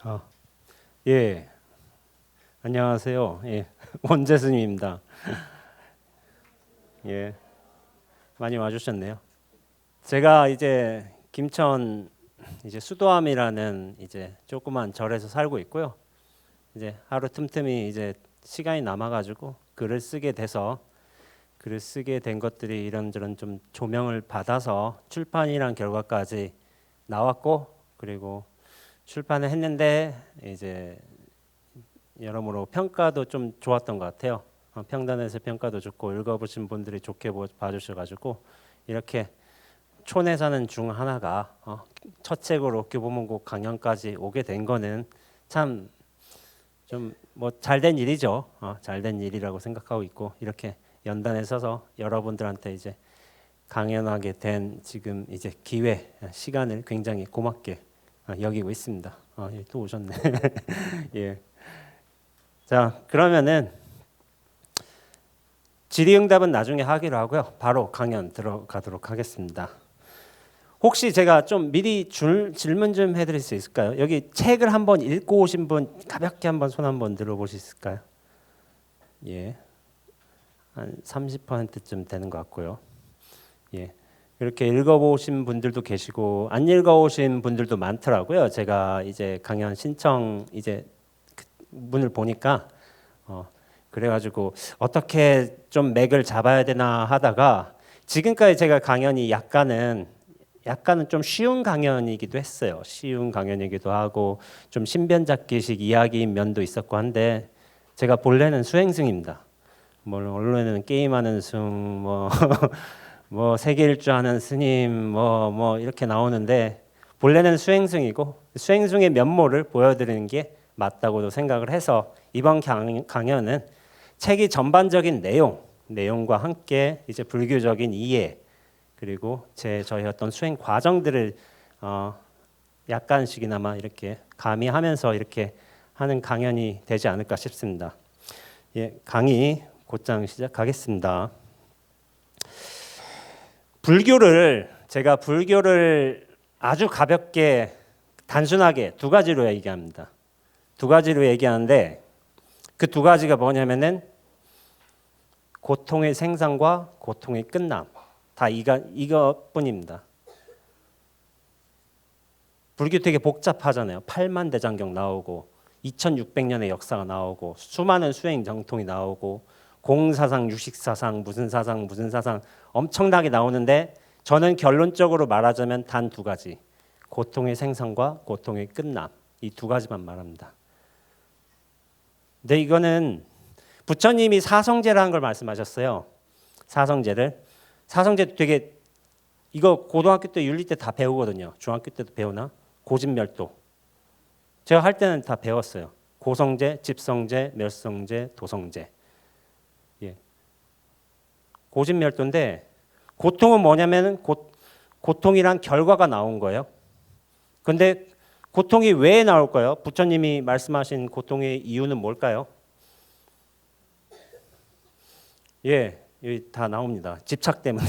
아, 예, 안녕하세요. 예, 원재승입니다. 예, 많이 와주셨네요. 제가 이제 김천 이제 수도암이라는 이제 조그만 절에서 살고 있고요. 이제 하루 틈틈이 이제 시간이 남아가지고 글을 쓰게 된 것들이 이런저런 좀 조명을 받아서 출판이란 결과까지 나왔고, 그리고 출판을 했는데 이제 여러모로 평가도 좀 좋았던 것 같아요. 평단에서 평가도 좋고 읽어보신 분들이 좋게 봐주셔가지고 이렇게 촌에 사는 중 하나가 첫 책으로 교보문고 강연까지 오게 된 거는 참 좀 뭐 잘된 일이죠. 잘된 일이라고 생각하고 있고 이렇게 연단에 서서 여러분들한테 이제 강연하게 된 지금 이제 기회 시간을 굉장히 고맙게 여기고 있습니다. 예, 또 오셨네. 예. 자, 그러면은 질의응답은 나중에 하기로 하고요. 바로 강연 들어가도록 하겠습니다. 혹시 제가 좀 미리 질문 좀 해드릴 수 있을까요? 여기 책을 한번 읽고 오신 분 가볍게 한번 손 한번 들어보실 수 있을까요? 예, 한 30%쯤 되는 것 같고요. 예, 이렇게 읽어보신 분들도 계시고 안 읽어오신 분들도 많더라고요. 제가 이제 강연 신청 이제 문을 보니까 그래가지고 어떻게 좀 맥을 잡아야 되나 하다가 지금까지 제가 강연이 약간은 좀 쉬운 강연이기도 했어요. 쉬운 강연이기도 하고 좀 신변잡기식 이야기인 면도 있었고 한데 제가 본래는 수행승입니다. 뭐 언론에는 게임하는 승, 뭐 뭐 세계일주하는 스님, 뭐 이렇게 나오는데 본래는 수행승이고 수행승의 면모를 보여드리는 게 맞다고도 생각을 해서 이번 강연은 책의 전반적인 내용과 함께 이제 불교적인 이해 그리고 저희 어떤 수행 과정들을 약간씩이나마 이렇게 가미하면서 이렇게 하는 강연이 되지 않을까 싶습니다. 예, 강의 곧장 시작하겠습니다. 제가 불교를 아주 가볍게 단순하게 두 가지로 얘기합니다. 두 가지로 얘기하는데 그 두 가지가 뭐냐면은 고통의 생산과 고통의 끝남. 다 이것뿐입니다. 불교 되게 복잡하잖아요. 8만 대장경 나오고 2600년의 역사가 나오고 수많은 수행 정통이 나오고 공사상, 유식사상, 무슨 사상 엄청나게 나오는데 저는 결론적으로 말하자면 단 두 가지. 고통의 생산과 고통의 끝남. 이 두 가지만 말합니다. 근데 이거는 부처님이 사성제라는 걸 말씀하셨어요. 사성제 되게 이거 고등학교 때 윤리 때 다 배우거든요. 중학교 때도 배우나? 고집멸도. 제가 할 때는 다 배웠어요. 고성제, 집성제, 멸성제, 도성제. 예. 고집멸도인데 고통은 뭐냐면은 고통이란 결과가 나온 거예요. 근데 고통이 왜 나올까요? 부처님이 말씀하신 고통의 이유는 뭘까요? 예, 여기 다 나옵니다. 집착 때문에.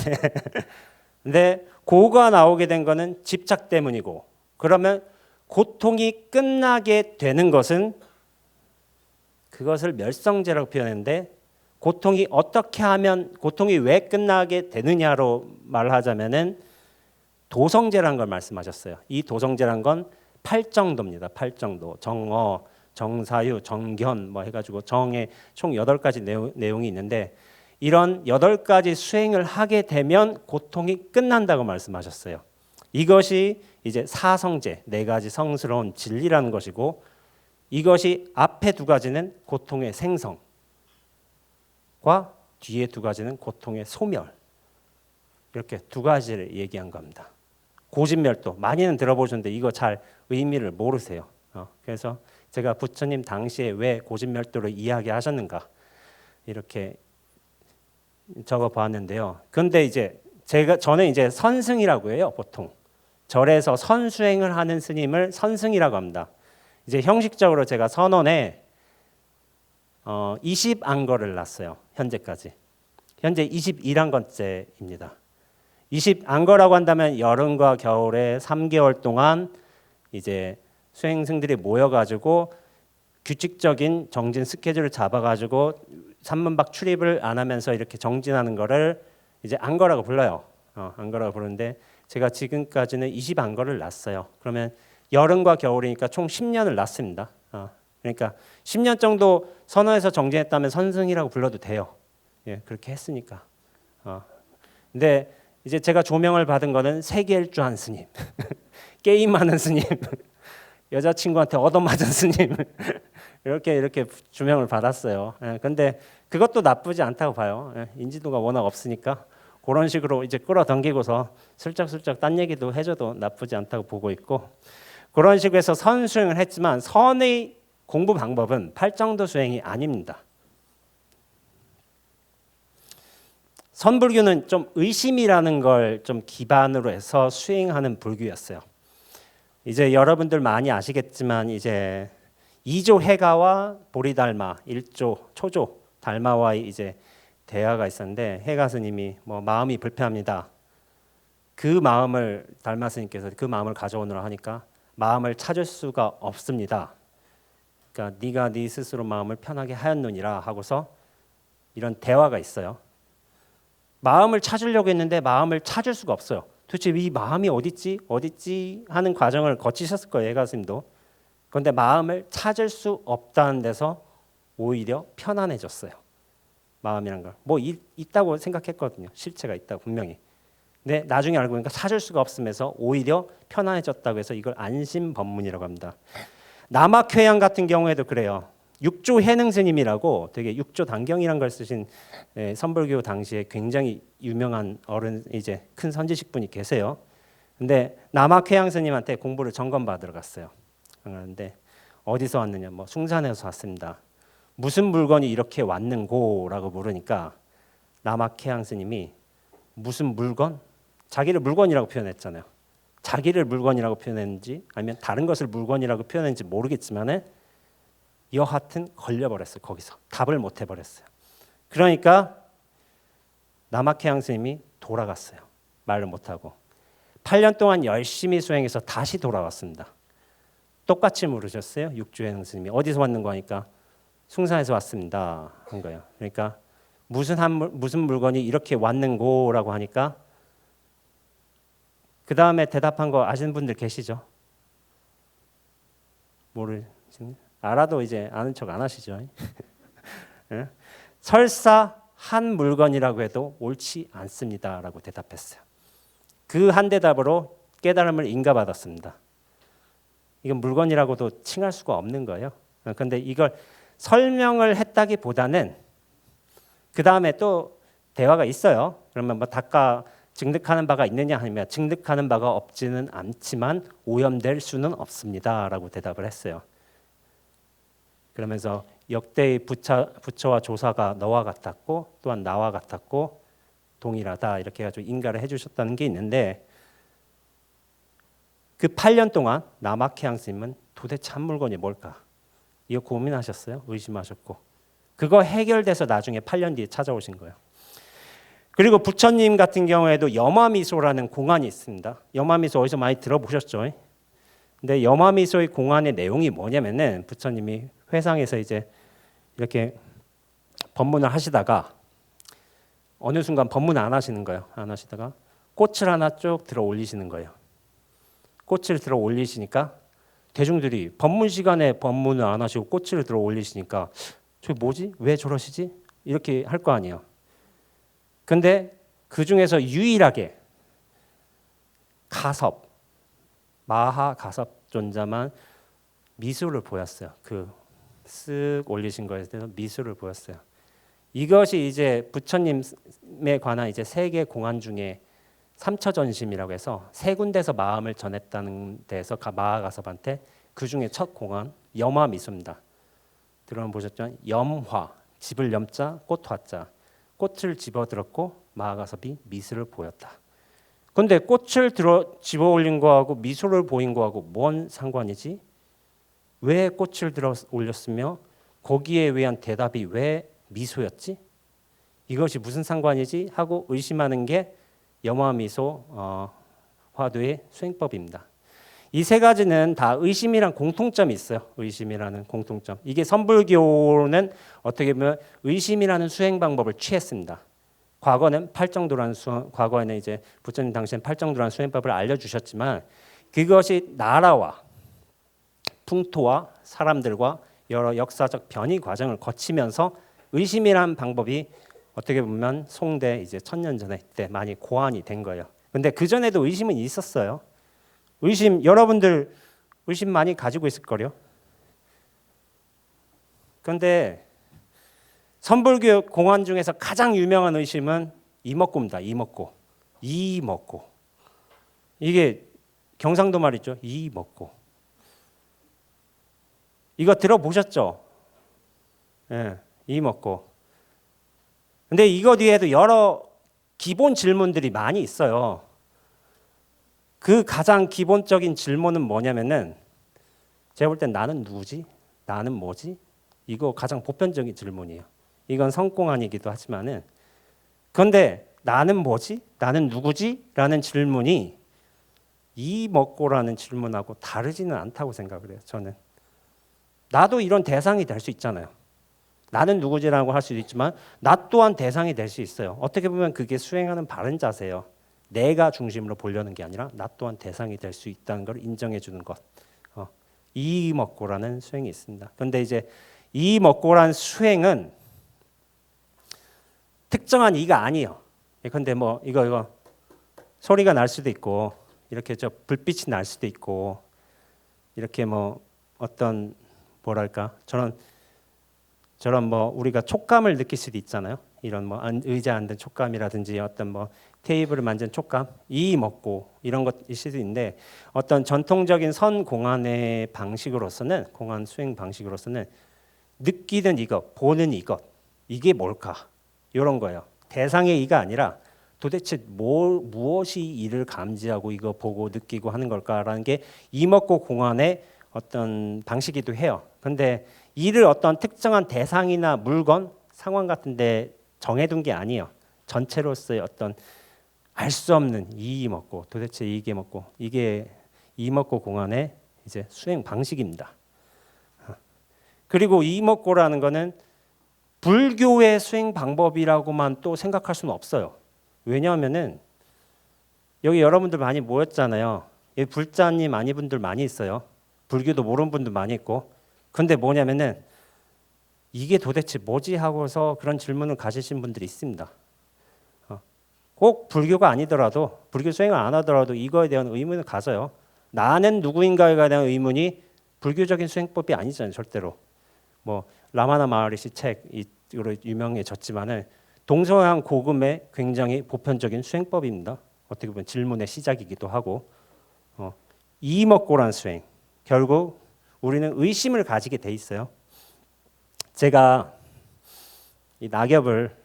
근데 고가 나오게 된 거는 집착 때문이고 그러면 고통이 끝나게 되는 것은 그것을 멸성제라고 표현했는데 고통이 어떻게 하면 고통이 왜 끝나게 되느냐로 말하자면은 도성제라는 걸 말씀하셨어요. 이 도성제란 건 8정도입니다. 8정도. 정어, 정사유, 정견 뭐 해가지고 정의 총 8가지 내용이 있는데 이런 8가지 수행을 하게 되면 고통이 끝난다고 말씀하셨어요. 이것이 이제 사성제, 4가지 성스러운 진리라는 것이고 이것이 앞에 두 가지는 고통의 생성과 뒤에 두 가지는 고통의 소멸 이렇게 두 가지를 얘기한 겁니다. 고집멸도 많이는 들어보셨는데 이거 잘 의미를 모르세요. 그래서 제가 부처님 당시에 왜 고집멸도를 이야기하셨는가 이렇게 적어봤는데요. 그런데 이제 저는 이제 선승이라고 해요. 보통 절에서 선수행을 하는 스님을 선승이라고 합니다. 이제 형식적으로 제가 선원에 20안거를 놨어요. 현재까지. 현재 21안건째입니다. 20안거라고 한다면 여름과 겨울에 3개월 동안 이제 수행승들이 모여가지고 규칙적인 정진 스케줄을 잡아가지고 산문박 출입을 안 하면서 이렇게 정진하는 거를 이제 안거라고 불러요. 안거라고 부르는데 제가 지금까지는 20안거를 놨어요. 그러면 여름과 겨울이니까 총 10년을 놨습니다. 그러니까 10년 정도 선어에서 정진했다면 선승이라고 불러도 돼요. 예, 그렇게 했으니까. 근데 이제 제가 조명을 받은 거는 세계일주한 스님, 게임하는 스님, 여자친구한테 얻어맞은 스님 이렇게 조명을 받았어요. 예, 근데 그것도 나쁘지 않다고 봐요. 예, 인지도가 워낙 없으니까 그런 식으로 이제 끌어당기고서 슬쩍슬쩍 딴 얘기도 해줘도 나쁘지 않다고 보고 있고, 그런 식으로 해서 선수행을 했지만 선의 공부 방법은 팔정도 수행이 아닙니다. 선불교는 좀 의심이라는 걸 좀 기반으로 해서 수행하는 불교였어요. 이제 여러분들 많이 아시겠지만 이제 2조 해가와 보리달마, 1조 초조 달마와의 이제 대화가 있었는데 해가 스님이 뭐 마음이 불편합니다. 그 마음을 달마 스님께서 그 마음을 가져오느라 하니까 마음을 찾을 수가 없습니다. 그러니까 네가 네 스스로 마음을 편하게 하였느니라 하고서 이런 대화가 있어요. 마음을 찾으려고 했는데 마음을 찾을 수가 없어요. 도대체 이 마음이 어딨지 하는 과정을 거치셨을 거예요, 해가 스님도. 그런데 마음을 찾을 수 없다는 데서 오히려 편안해졌어요. 마음이란 걸 뭐 있다고 생각했거든요. 실체가 있다고 분명히. 근데 나중에 알고 보니까 찾을 수가 없으면서 오히려 편안해졌다고 해서 이걸 안심법문이라고 합니다. 남학회양 같은 경우에도 그래요. 육조 해능 스님이라고 되게 육조 단경이란 걸 쓰신 선불교 당시에 굉장히 유명한 어른, 이제 큰 선지식 분이 계세요. 근데 남학회양 스님한테 공부를 점검 받으러 갔어요. 그런데 어디서 왔느냐, 뭐 숭산에서 왔습니다. 무슨 물건이 이렇게 왔는고라고 물으니까 남학회양 스님이 무슨 물건? 자기를 물건이라고 표현했잖아요. 자기를 물건이라고 표현했는지 아니면 다른 것을 물건이라고 표현했는지 모르겠지만은 여하튼 걸려버렸어요. 거기서 답을 못 해버렸어요. 그러니까 남학회양 스님이 돌아갔어요. 말을 못하고 8년 동안 열심히 수행해서 다시 돌아왔습니다. 똑같이 물으셨어요. 육조해능 스님이 어디서 왔는 거니까 숭산에서 왔습니다 한 거예요. 그러니까 무슨 물건이 이렇게 왔는고라고 하니까 그 다음에 대답한 거 아시는 분들 계시죠? 모르시는? 알아도 이제 아는 척 안 하시죠? 예? 설사 한 물건이라고 해도 옳지 않습니다라고 대답했어요. 그 한 대답으로 깨달음을 인가받았습니다. 이건 물건이라고도 칭할 수가 없는 거예요. 그런데 이걸 설명을 했다기보다는 그 다음에 또 대화가 있어요. 그러면 뭐 닦아 증득하는 바가 있느냐 하면 증득하는 바가 없지는 않지만 오염될 수는 없습니다라고 대답을 했어요. 그러면서 역대의 부처와 조사가 너와 같았고 또한 나와 같았고 동일하다 이렇게 해가지고 인가를 해주셨다는 게 있는데, 그 8년 동안 남학회양 스님은 도대체 한 물건이 뭘까? 이거 고민하셨어요? 의심하셨고 그거 해결돼서 나중에 8년 뒤에 찾아오신 거예요. 그리고 부처님 같은 경우에도 염화미소라는 공안이 있습니다. 염화미소 어디서 많이 들어보셨죠? 근데 염화미소의 공안의 내용이 뭐냐면은 부처님이 회상에서 이제 이렇게 법문을 하시다가 어느 순간 법문을 안 하시는 거예요. 안 하시다가 꽃을 하나 쭉 들어 올리시는 거예요. 꽃을 들어 올리시니까 대중들이 법문 시간에 법문을 안 하시고 꽃을 들어 올리시니까 저 뭐지? 왜 저러시지? 이렇게 할 거 아니에요. 근데 그 중에서 유일하게 가섭, 마하 가섭 존자만 미소를 보였어요. 그 쓱 올리신 거에 대해서 미소를 보였어요. 이것이 이제 부처님에 관한 이제 세계 공안 중에 삼처전심이라고 해서 세 군데서 마음을 전했다는 데서 마하가섭한테 그 중에 첫 공안 염화미소입니다. 들어보셨죠? 염화, 집을 염자, 꽃화자. 꽃을 집어들었고 마하가섭이 미소를 보였다. 그런데 꽃을 집어 올린 거하고 미소를 보인 거하고 뭔 상관이지? 왜 꽃을 들어 올렸으며 거기에 의한 대답이 왜 미소였지? 이것이 무슨 상관이지? 하고 의심하는 게 염화미소 화두의 수행법입니다. 이 세 가지는 다 의심이란 공통점이 있어요. 의심이라는 공통점. 이게 선불교는 어떻게 보면 의심이라는 수행 방법을 취했습니다. 과거에는 이제 부처님 당시엔 팔정도라는 수행법을 알려주셨지만 그것이 나라와 풍토와 사람들과 여러 역사적 변이 과정을 거치면서 의심이라는 방법이 어떻게 보면 송대 이제 1000년 전에 때 많이 고안이 된 거예요. 근데 그 전에도 의심은 있었어요. 여러분들 의심 많이 가지고 있을 거요. 그런데 선불교 공안 중에서 가장 유명한 의심은 이먹고입니다. 이먹고. 이게 경상도 말이죠. 이먹고. 이거 들어보셨죠? 예, 이먹고. 근데 이거 뒤에도 여러 기본 질문들이 많이 있어요. 그 가장 기본적인 질문은 뭐냐면은 제가 볼 땐 나는 누구지? 나는 뭐지? 이거 가장 보편적인 질문이에요. 이건 성공안이기도 하지만은 그런데 나는 뭐지? 나는 누구지? 라는 질문이 이 먹고라는 질문하고 다르지는 않다고 생각을 해요. 저는 나도 이런 대상이 될 수 있잖아요. 나는 누구지라고 할 수도 있지만 나 또한 대상이 될 수 있어요. 어떻게 보면 그게 수행하는 바른 자세예요. 내가 중심으로 보려는 게 아니라 나 또한 대상이 될 수 있다는 걸 인정해 주는 것. 이 먹고라는 수행이 있습니다. 그런데 이제 이 먹고라는 수행은 특정한 이가 아니에요. 그런데 뭐 이거 소리가 날 수도 있고 이렇게 저 불빛이 날 수도 있고 이렇게 뭐 어떤 뭐랄까 저런 뭐 우리가 촉감을 느낄 수도 있잖아요. 이런 뭐 의자 앉은 촉감이라든지 어떤 뭐 테이블을 만진 촉감, 이 먹고 이런 것일 수도 있는데 어떤 전통적인 선공안의 방식으로서는 공안 수행 방식으로서는 느끼는 이것, 보는 이것 이게 뭘까? 이런 거예요. 대상의 이가 아니라 도대체 무엇이 이를 감지하고 이거 보고 느끼고 하는 걸까라는 게 이먹고 공안의 어떤 방식이기도 해요. 그런데 이를 어떤 특정한 대상이나 물건, 상황 같은 데 정해둔 게 아니에요. 전체로서의 어떤 알 수 없는 이먹고 도대체 이게 먹고 이게 이먹고 공안의 이제 수행 방식입니다. 그리고 이먹고라는 거는 불교의 수행 방법이라고만 또 생각할 수는 없어요. 왜냐하면은 여기 여러분들 많이 모였잖아요. 여기 불자님 아닌 분들 많이 있어요. 불교도 모르는 분들 많이 있고. 근데 뭐냐면은 이게 도대체 뭐지 하고서 그런 질문을 가지신 분들이 있습니다. 꼭 불교가 아니더라도 불교 수행을 안 하더라도 이거에 대한 의문을 가져요. 나는 누구인가에 대한 의문이 불교적인 수행법이 아니잖아요. 절대로. 뭐 라마나 마하리시 책으로 유명해졌지만은 동서양 고금의 굉장히 보편적인 수행법입니다. 어떻게 보면 질문의 시작이기도 하고 이먹고란 수행 결국 우리는 의심을 가지게 돼 있어요. 제가 이 낙엽을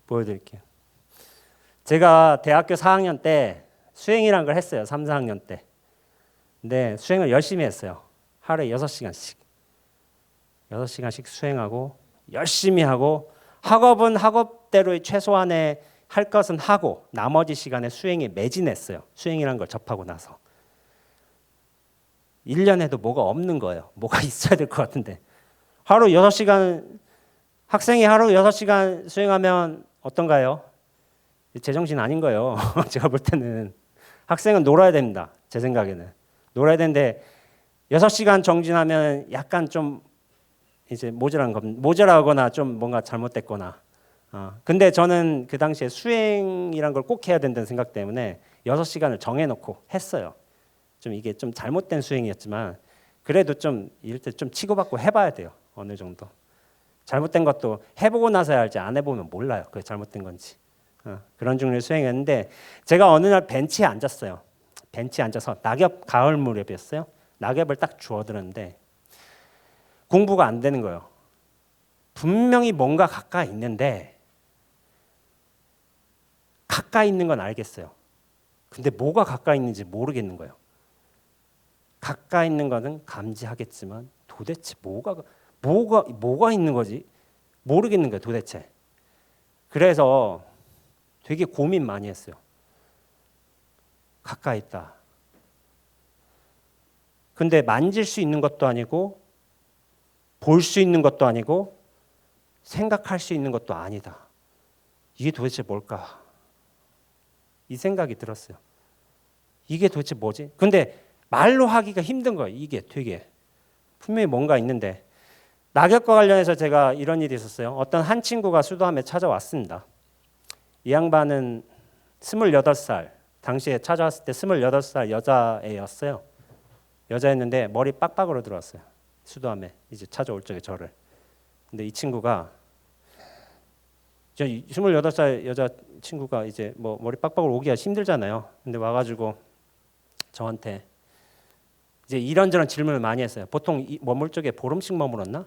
보여드릴게요. 제가 대학교 4학년 때 수행이란 걸 했어요. 3, 4학년 때. 근데 수행을 열심히 했어요. 하루에 6시간씩. 6시간씩 수행하고 열심히 하고 학업은 학업대로의 최소한의 할 것은 하고 나머지 시간에 수행에 매진했어요. 수행이란 걸 접하고 나서. 1년에도 뭐가 없는 거예요. 뭐가 있어야 될 것 같은데. 하루 6시간 학생이 하루 6시간 수행하면 어떤가요? 제정신 아닌 거예요. 제가 볼 때는 학생은 놀아야 됩니다. 제 생각에는. 놀아야 되는데 6시간 정진하면 약간 좀 이제 모자라거나 좀 뭔가 잘못됐거나. 근데 저는 그 당시에 수행이란 걸 꼭 해야 된다는 생각 때문에 6시간을 정해놓고 했어요. 좀 이게 좀 잘못된 수행이었지만 그래도 좀 이럴 때 좀 치고받고 해봐야 돼요. 어느 정도. 잘못된 것도 해보고 나서야 알지 안 해보면 몰라요. 그게 잘못된 건지. 그런 종류의 수행했는데 제가 어느 날 벤치에 앉았어요. 벤치에 앉아서 낙엽 가을 무렵이었어요. 낙엽을 딱 주워들었는데 공부가 안 되는 거예요. 분명히 뭔가 가까이 있는데 가까이 있는 건 알겠어요. 근데 뭐가 가까이 있는지 모르겠는 거예요. 가까이 있는 거는 감지하겠지만 도대체 뭐가 있는 거지 모르겠는 거예요. 도대체. 그래서 되게 고민 많이 했어요. 가까이 있다. 근데 만질 수 있는 것도 아니고 볼 수 있는 것도 아니고 생각할 수 있는 것도 아니다. 이게 도대체 뭘까? 이 생각이 들었어요. 이게 도대체 뭐지? 근데 말로 하기가 힘든 거예요. 이게 되게 분명히 뭔가 있는데 낙엽과 관련해서 제가 이런 일이 있었어요. 어떤 한 친구가 수도함에 찾아왔습니다. 이 양반은 28살, 당시에 찾아왔을 때 28살 여자애였어요. 여자였는데 머리 빡빡으로 들어왔어요. 수도함에 이제 찾아올 적에 저를. 근데 이 친구가 28살 여자 친구가 이제 뭐 머리 빡빡으로 오기가 힘들잖아요. 근데 와가지고 저한테 이제 이런저런 질문을 많이 했어요. 보통 머물 적에 보름씩 머물었나?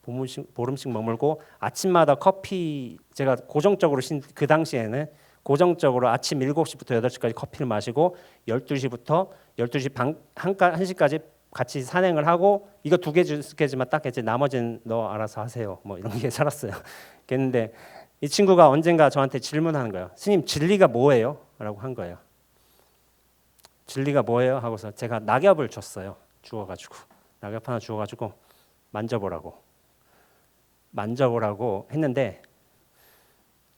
보름씩 머물고 아침마다 커피 제가 고정적으로 그 당시에는 고정적으로 아침 7시부터 8시까지 커피를 마시고 12시부터 12시 반 1시까지 같이 산행을 하고 이거 2개 줄게지만 딱 이제 나머지는 너 알아서 하세요. 뭐 이런 게 살았어요. 그랬는데 이 친구가 언젠가 저한테 질문하는 거예요. 스님 진리가 뭐예요? 라고 한 거예요. 진리가 뭐예요? 하고서 제가 낙엽을 줬어요. 주워가지고 낙엽 하나 주워가지고 만져보라고 했는데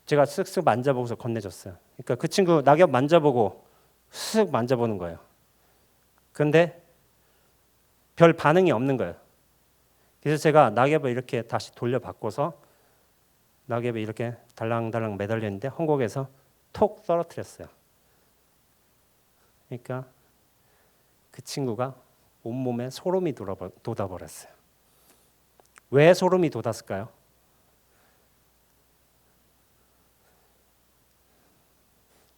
제가 쓱쓱 만져보고서 건네줬어요. 그러니까 그 친구 낙엽 만져보고 쓱 만져보는 거예요. 그런데 별 반응이 없는 거예요. 그래서 제가 낙엽을 이렇게 다시 돌려바꿔서 낙엽이 이렇게 달랑달랑 매달려 있는데 헝겊에서 톡 떨어뜨렸어요. 그러니까 그 친구가 온몸에 소름이 돋아버렸어요. 왜 소름이 돋았을까요?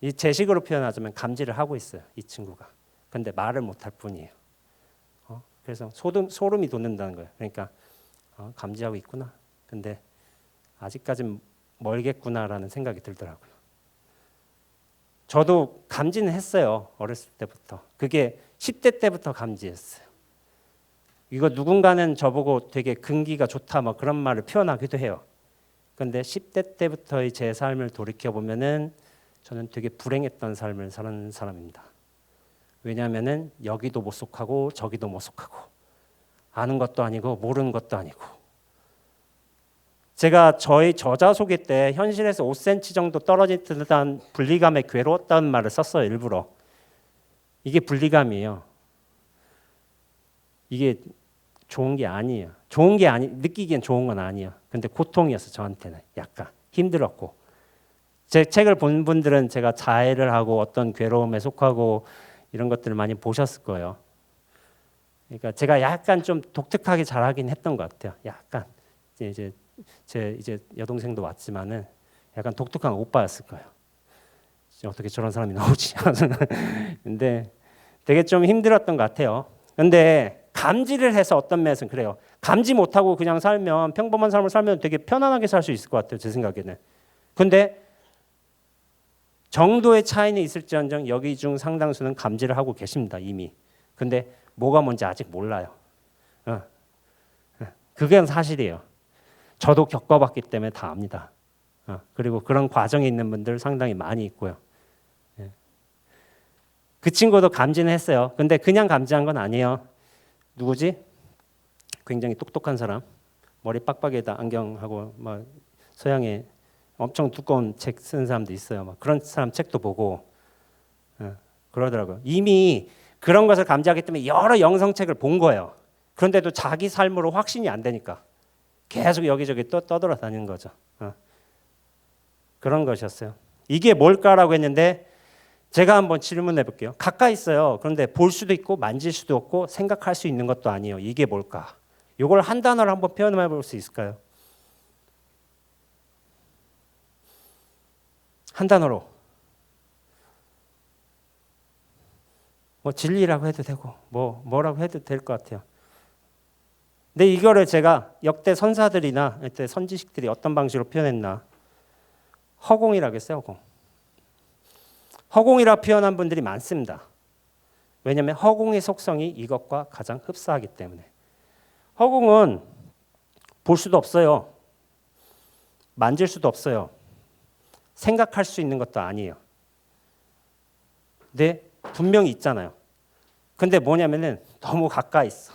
이 제식으로 표현하자면 감지를 하고 있어요. 이 친구가. 근데 말을 못할 뿐이에요. 그래서 소름이 돋는다는 거예요. 그러니까 감지하고 있구나. 근데 아직까진 멀겠구나라는 생각이 들더라고요. 저도 감지는 했어요. 어렸을 때부터. 그게 10대 때부터 감지했어요. 이거 누군가는 저보고 되게 근기가 좋다 뭐 그런 말을 표현하기도 해요. 그런데 10대 때부터의 제 삶을 돌이켜보면은 저는 되게 불행했던 삶을 사는 사람입니다. 왜냐하면은 여기도 못 속하고 저기도 못 속하고 아는 것도 아니고 모르는 것도 아니고 제가 저희 저자 소개 때 현실에서 5cm 정도 떨어진 듯한 분리감에 괴로웠다는 말을 썼어요. 일부러. 이게 분리감이에요. 이게 좋은 게 아니에요. 느끼기엔 좋은 건 아니에요. 근데 고통이었어. 저한테는 약간 힘들었고 제 책을 본 분들은 제가 자해를 하고 어떤 괴로움에 속하고 이런 것들을 많이 보셨을 거예요. 그러니까 제가 약간 좀 독특하게 자라긴 했던 것 같아요. 약간 이제 여동생도 왔지만은 약간 독특한 오빠였을 거예요. 어떻게 저런 사람이 나오지? 근데 되게 좀 힘들었던 것 같아요. 근데 감지를 해서 어떤 면에서는 그래요. 감지 못하고 그냥 살면 평범한 삶을 살면 되게 편안하게 살 수 있을 것 같아요. 제 생각에는. 근데 정도의 차이는 있을지언정 여기 중 상당수는 감지를 하고 계십니다. 이미. 근데 뭐가 뭔지 아직 몰라요. 그게 사실이에요. 저도 겪어봤기 때문에 다 압니다. 그리고 그런 과정에 있는 분들 상당히 많이 있고요. 그 친구도 감지는 했어요. 근데 그냥 감지한 건 아니에요. 누구지? 굉장히 똑똑한 사람. 머리 빡빡에다 안경하고 막 서양에 엄청 두꺼운 책 쓰는 사람도 있어요. 막 그런 사람 책도 보고 그러더라고요. 이미 그런 것을 감지하기 때문에 여러 영성책을 본 거예요. 그런데도 자기 삶으로 확신이 안 되니까 계속 여기저기 떠돌아다니는 거죠. 그런 것이었어요. 이게 뭘까라고 했는데 제가 한번 질문해 볼게요. 가까이 있어요. 그런데 볼 수도 있고 만질 수도 없고 생각할 수 있는 것도 아니에요. 이게 뭘까? 이걸 한 단어로 한번 표현해 볼 수 있을까요? 한 단어로. 뭐 진리라고 해도 되고 뭐라고 해도 될 것 같아요. 근데 이거를 제가 역대 선사들이나 이때 선지식들이 어떤 방식으로 표현했나? 허공이라고 했어요. 허공이라 표현한 분들이 많습니다. 왜냐하면 허공의 속성이 이것과 가장 흡사하기 때문에. 허공은 볼 수도 없어요. 만질 수도 없어요. 생각할 수 있는 것도 아니에요. 근데 분명히 있잖아요. 근데 뭐냐면은 너무 가까이 있어.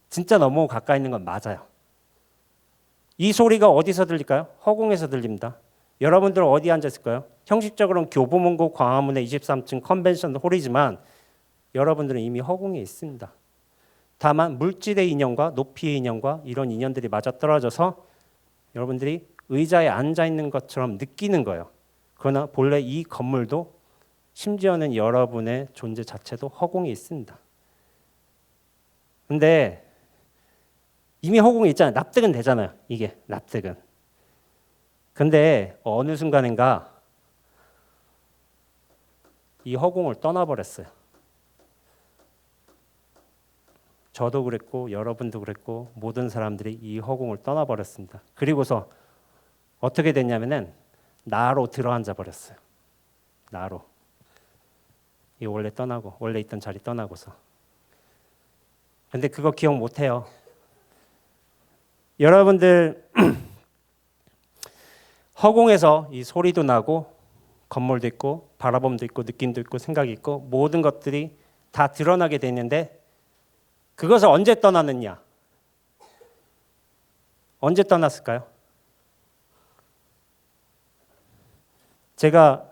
진짜 너무 가까이 있는 건 맞아요. 이 소리가 어디서 들릴까요? 허공에서 들립니다. 여러분들은 어디 앉아 있을까요? 형식적으로는 교보문고 광화문의 23층 컨벤션 홀이지만 여러분들은 이미 허공에 있습니다. 다만 물질의 인연과 높이의 인연과 이런 인연들이 맞아떨어져서 여러분들이 의자에 앉아 있는 것처럼 느끼는 거예요. 그러나 본래 이 건물도 심지어는 여러분의 존재 자체도 허공에 있습니다. 근데 이미 허공에 있잖아요. 납득은 되잖아요. 이게 납득은. 근데 어느 순간인가 이 허공을 떠나버렸어요. 저도 그랬고 여러분도 그랬고 모든 사람들이 이 허공을 떠나버렸습니다. 그리고서 어떻게 됐냐면은 나로 들어앉아 버렸어요. 나로. 이 원래 떠나고 원래 있던 자리 떠나고서. 근데 그거 기억 못 해요. 여러분들 허공에서 이 소리도 나고 건물도 있고 바라봄도 있고 느낌도 있고 생각이 있고 모든 것들이 다 드러나게 되는데 그것을 언제 떠났느냐? 언제 떠났을까요? 제가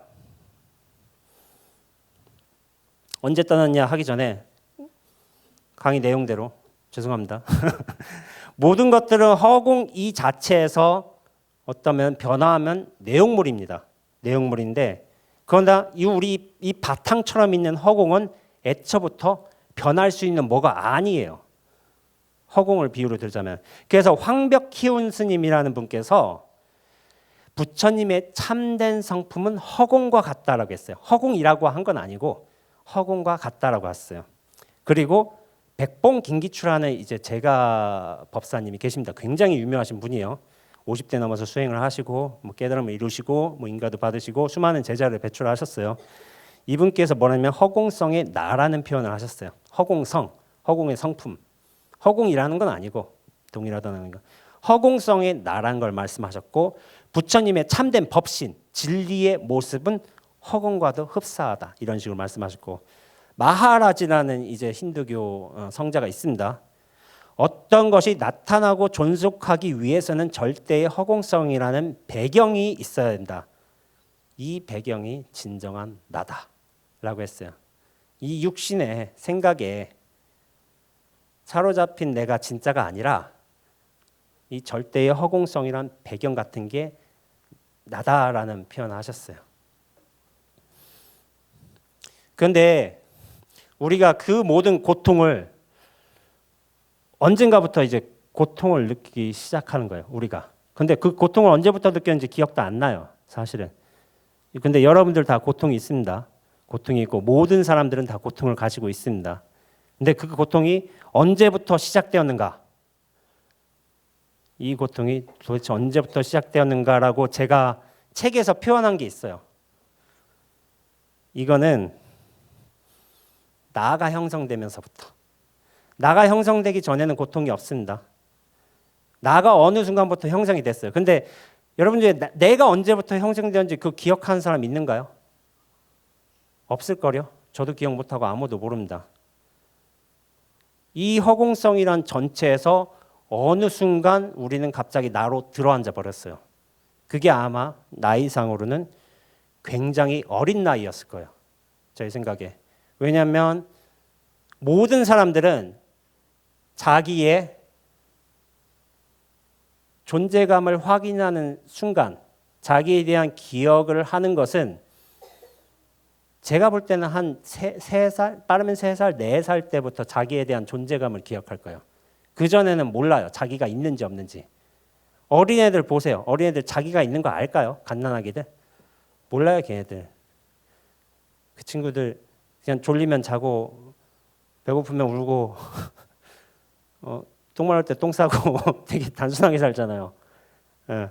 언제 떠났냐 하기 전에 강의 내용대로 죄송합니다. 모든 것들은 허공 이 자체에서 어떠면 변화하면 내용물입니다. 내용물인데 그러나 우리 이 바탕처럼 있는 허공은 애초부터 변할 수 있는 뭐가 아니에요. 허공을 비유로 들자면. 그래서 황벽희운 스님이라는 분께서 부처님의 참된 성품은 허공과 같다라고 했어요. 허공이라고 한 건 아니고 허공과 같다라고 했어요. 그리고 백봉 김기추라는 이제 제가 법사님이 계십니다. 굉장히 유명하신 분이에요. 50대 넘어서 수행을 하시고 뭐 깨달음을 이루시고 뭐 인가도 받으시고 수많은 제자를 배출하셨어요. 이분께서 뭐냐면 허공성의 나라는 표현을 하셨어요. 허공성, 허공의 성품. 허공이라는 건 아니고 동일하다는 거. 허공성의 나라는 걸 말씀하셨고 부처님의 참된 법신, 진리의 모습은 허공과도 흡사하다 이런 식으로 말씀하셨고 마하라지라는 이제 힌두교 성자가 있습니다. 어떤 것이 나타나고 존속하기 위해서는 절대의 허공성이라는 배경이 있어야 된다. 이 배경이 진정한 나다라고 했어요. 이 육신의 생각에 사로잡힌 내가 진짜가 아니라 이 절대의 허공성이란 배경 같은 게 나다라는 표현을 하셨어요. 그런데 우리가 그 모든 고통을 언젠가부터 이제 고통을 느끼기 시작하는 거예요. 우리가. 근데 그 고통을 언제부터 느꼈는지 기억도 안 나요. 사실은. 근데 여러분들 다 고통이 있습니다. 고통이 있고 모든 사람들은 다 고통을 가지고 있습니다. 근데 그 고통이 언제부터 시작되었는가? 이 고통이 도대체 언제부터 시작되었는가라고 제가 책에서 표현한 게 있어요. 이거는 나가 형성되면서부터. 나가 형성되기 전에는 고통이 없습니다. 나가 어느 순간부터 형성이 됐어요. 근데 여러분 중에 내가 언제부터 형성되었는지 그 기억하는 사람 있는가요? 없을걸요? 저도 기억 못하고 아무도 모릅니다. 이 허공성이란 전체에서 어느 순간 우리는 갑자기 나로 들어앉아 버렸어요. 그게 아마 나이상으로는 굉장히 어린 나이였을 거예요. 제 생각에. 왜냐하면 모든 사람들은 자기의 존재감을 확인하는 순간 자기에 대한 기억을 하는 것은 제가 볼 때는 한 3살, 빠르면 3살, 4살 때부터 자기에 대한 존재감을 기억할 거예요. 그전에는 몰라요. 자기가 있는지 없는지. 어린애들 보세요. 어린애들 자기가 있는 거 알까요? 갓난아기들. 몰라요, 걔네들. 그 친구들 그냥 졸리면 자고 배고프면 울고 똥 마를 때 똥 싸고 되게 단순하게 살잖아요. 예.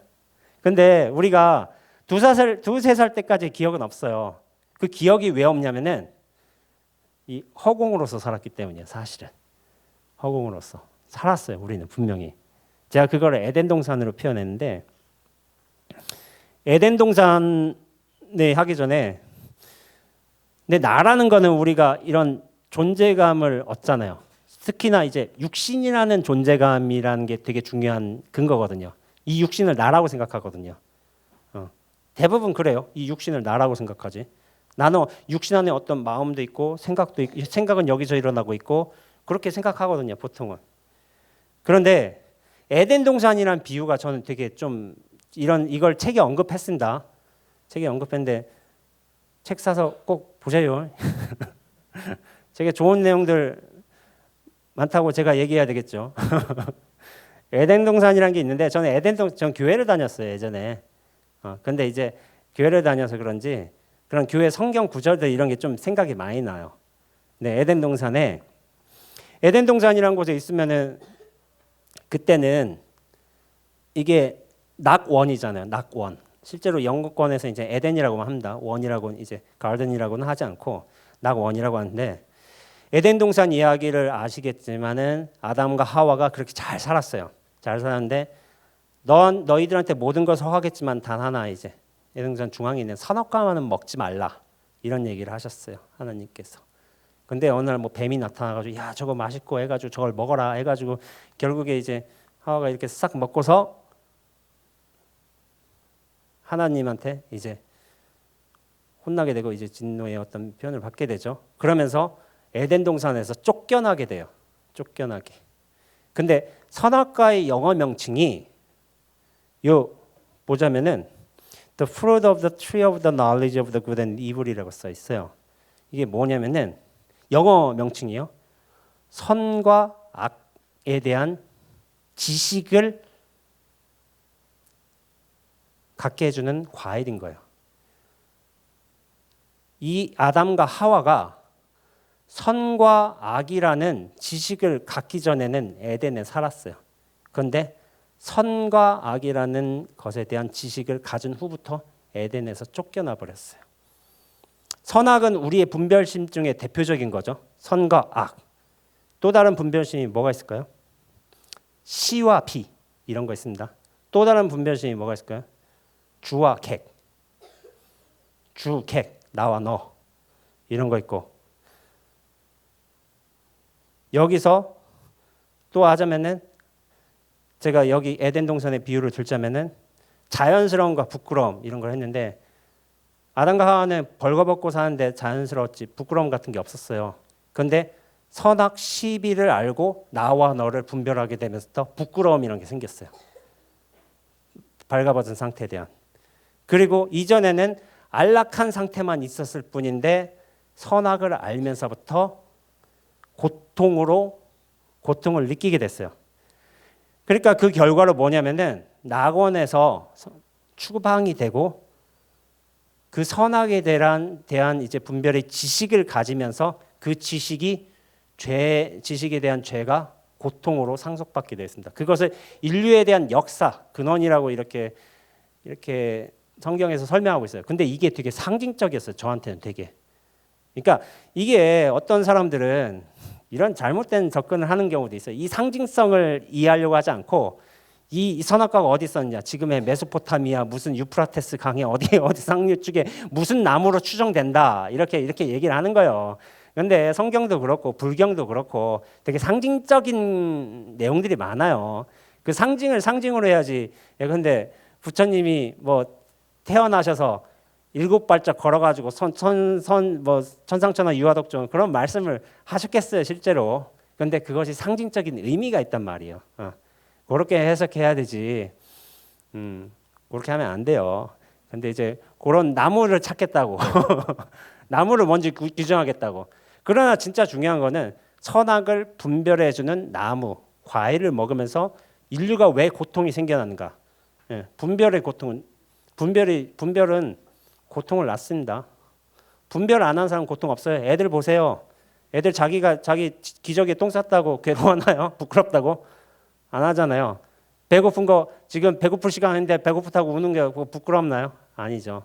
근데 우리가 2-3살 때까지 기억은 없어요. 그 기억이 왜 없냐면은 이 허공으로서 살았기 때문이에요. 사실은 허공으로서 살았어요. 우리는 분명히. 제가 그걸 에덴 동산으로 표현했는데 에덴 동산에 하기 전에 근데 나라는 거는 우리가 이런 존재감을 얻잖아요. 특히나 이제 육신이라는 존재감이라는 게 되게 중요한 근거거든요. 이 육신을 나라고 생각하거든요. 대부분 그래요. 이 육신을 나라고 생각하지. 나는 육신 안에 어떤 마음도 있고 생각도 있고, 생각은 여기서 일어나고 있고 그렇게 생각하거든요. 보통은. 그런데 에덴 동산이라는 비유가 저는 되게 좀 이걸 책에 언급했습니다. 책에 언급했는데 책 사서 꼭 보세요. 되게 좋은 내용들 많다고 제가 얘기해야 되겠죠. 에덴 동산이라는 게 있는데 저는 전 교회를 다녔어요 예전에. 근데 이제 교회를 다녀서 그런지 그런 교회 성경 구절들 이런 게 좀 생각이 많이 나요. 네, 에덴 동산이라는 곳에 있으면은 그때는 이게 낙원이잖아요. 낙원. 실제로 영어권에서 이제 에덴이라고만 합니다. 원이라고는 이제 가든이라고는 하지 않고 낙원이라고 하는데 에덴 동산 이야기를 아시겠지만은 아담과 하와가 그렇게 잘 살았어요. 잘 살았는데 너희들한테 모든 것을 허하겠지만 단 하나 이제 에덴 동산 중앙에 있는 선악과만은 먹지 말라 이런 얘기를 하셨어요. 하나님께서. 근데 어느 날 뭐 뱀이 나타나가지고 야 저거 맛있고 해가지고 저걸 먹어라 해가지고 결국에 이제 하와가 이렇게 싹 먹고서 하나님한테 이제 혼나게 되고 이제 진노의 어떤 표현을 받게 되죠. 그러면서 에덴 동산에서 쫓겨나게 돼요. 쫓겨나게. 근데 선악과의 영어 명칭이 보자면은 The fruit of the tree of the knowledge of the good and evil이라고 써 있어요. 이게 뭐냐면은 영어 명칭이요. 선과 악에 대한 지식을 갖게 해주는 과일인 거예요. 이 아담과 하와가 선과 악이라는 지식을 갖기 전에는 에덴에 살았어요. 그런데 선과 악이라는 것에 대한 지식을 가진 후부터 에덴에서 쫓겨나 버렸어요. 선악은 우리의 분별심 중에 대표적인 거죠. 선과 악. 또 다른 분별심이 뭐가 있을까요? 시와 비 이런 거 있습니다. 또 다른 분별심이 뭐가 있을까요? 주와 객. 주, 객, 나와 너 이런 거 있고 여기서 또 하자면은 제가 여기 에덴 동산의 비유를 들자면은 자연스러움과 부끄러움 이런 걸 했는데 아담과 하와는 벌거벗고 사는데 자연스러웠지 부끄러움 같은 게 없었어요. 그런데 선악 시비를 알고 나와 너를 분별하게 되면서 부끄러움 이런 게 생겼어요. 발가벗은 상태에 대한. 그리고 이전에는 안락한 상태만 있었을 뿐인데 선악을 알면서부터 고통을 느끼게 됐어요. 그러니까 그 결과로 뭐냐면은 낙원에서 추방이 되고 그 선악에 대한 이제 분별의 지식을 가지면서 그 지식에 대한 죄가 고통으로 상속받게 되었습니다. 그것을 인류에 대한 역사 근원이라고 이렇게 성경에서 설명하고 있어요. 근데 이게 되게 상징적이었어요. 저한테는 되게. 그러니까 이게 어떤 사람들은 이런 잘못된 접근을 하는 경우도 있어요. 이 상징성을 이해하려고 하지 않고 이 선악과가 어디 있었냐? 지금의 메소포타미아 무슨 유프라테스 강의 어디 상류 쪽에 무슨 나무로 추정된다. 이렇게 얘기를 하는 거예요. 그런데 성경도 그렇고 불경도 그렇고 되게 상징적인 내용들이 많아요. 그 상징을 상징으로 해야지. 그런데 부처님이 뭐 태어나셔서 7발짝 걸어가지고 뭐 천상천하 유아독존 그런 말씀을 하셨겠어요 실제로. 그런데 그것이 상징적인 의미가 있단 말이에요. 그렇게 해석해야 되지. 그렇게 하면 안 돼요. 근데 이제 그런 나무를 찾겠다고 나무를 먼저 규정하겠다고. 그러나 진짜 중요한 거는 선악을 분별해주는 나무, 과일을 먹으면서 인류가 왜 고통이 생겨나는가. 분별은 고통을 낳습니다. 분별 안 한 사람 고통 없어요. 애들 보세요. 애들 자기 기저귀에 똥 쌌다고 괴로워하나요? 부끄럽다고? 안 하잖아요. 배고픈 거 지금 배고플 시간인데 배고프다고 우는 게 부끄럽나요? 아니죠.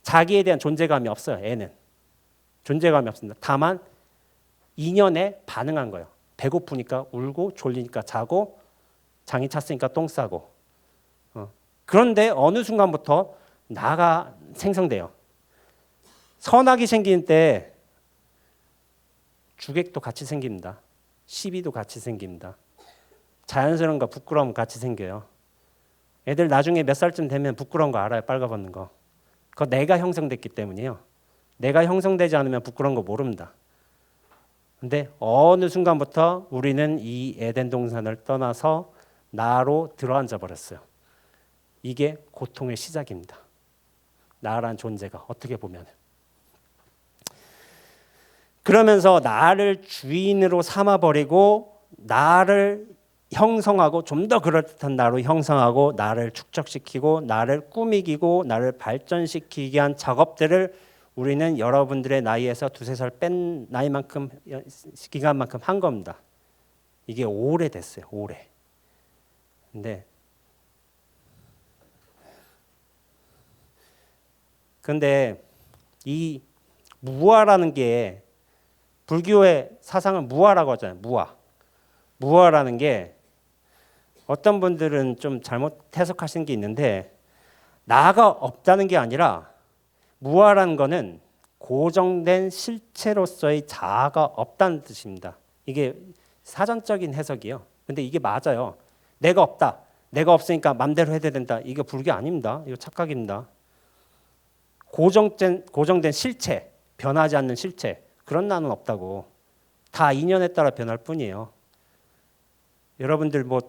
자기에 대한 존재감이 없어요. 애는. 존재감이 없습니다. 다만 인연에 반응한 거예요. 배고프니까 울고 졸리니까 자고 장이 찼으니까 똥 싸고. 그런데 어느 순간부터 나가 생성돼요. 선악이 생긴 때 주객도 같이 생깁니다. 시비도 같이 생깁니다. 자연스러움과 부끄러움 같이 생겨요. 애들 나중에 몇 살쯤 되면 부끄러운 거 알아요. 빨가벗는 거. 그거 내가 형성됐기 때문이에요. 내가 형성되지 않으면 부끄러운 거 모릅니다. 근데 어느 순간부터 우리는 이 에덴 동산을 떠나서 나로 들어앉아 버렸어요. 이게 고통의 시작입니다. 나란 존재가 어떻게 보면. 그러면서 나를 주인으로 삼아버리고 나를 형성하고 좀 더 그럴듯한 나로 형성하고 나를 축적시키고 나를 꾸미기고 나를 발전시키기 위한 작업들을 우리는 여러분들의 나이에서 두세 살 뺀 나이만큼 기간만큼 한 겁니다. 이게 오래됐어요. 오래. 근데 이 무아라는 게 불교의 사상을 무아라고 하잖아요. 무아라는 게 어떤 분들은 좀 잘못 해석하시는 게 있는데 나가 없다는 게 아니라 무아라는 거는 고정된 실체로서의 자아가 없다는 뜻입니다. 이게 사전적인 해석이에요. 근데 이게 맞아요. 내가 없다. 내가 없으니까 맘대로 해야 된다. 이거 불교 아닙니다. 이거 착각입니다. 고정된 실체, 변하지 않는 실체, 그런 나는 없다고. 다 인연에 따라 변할 뿐이에요. 여러분들 뭐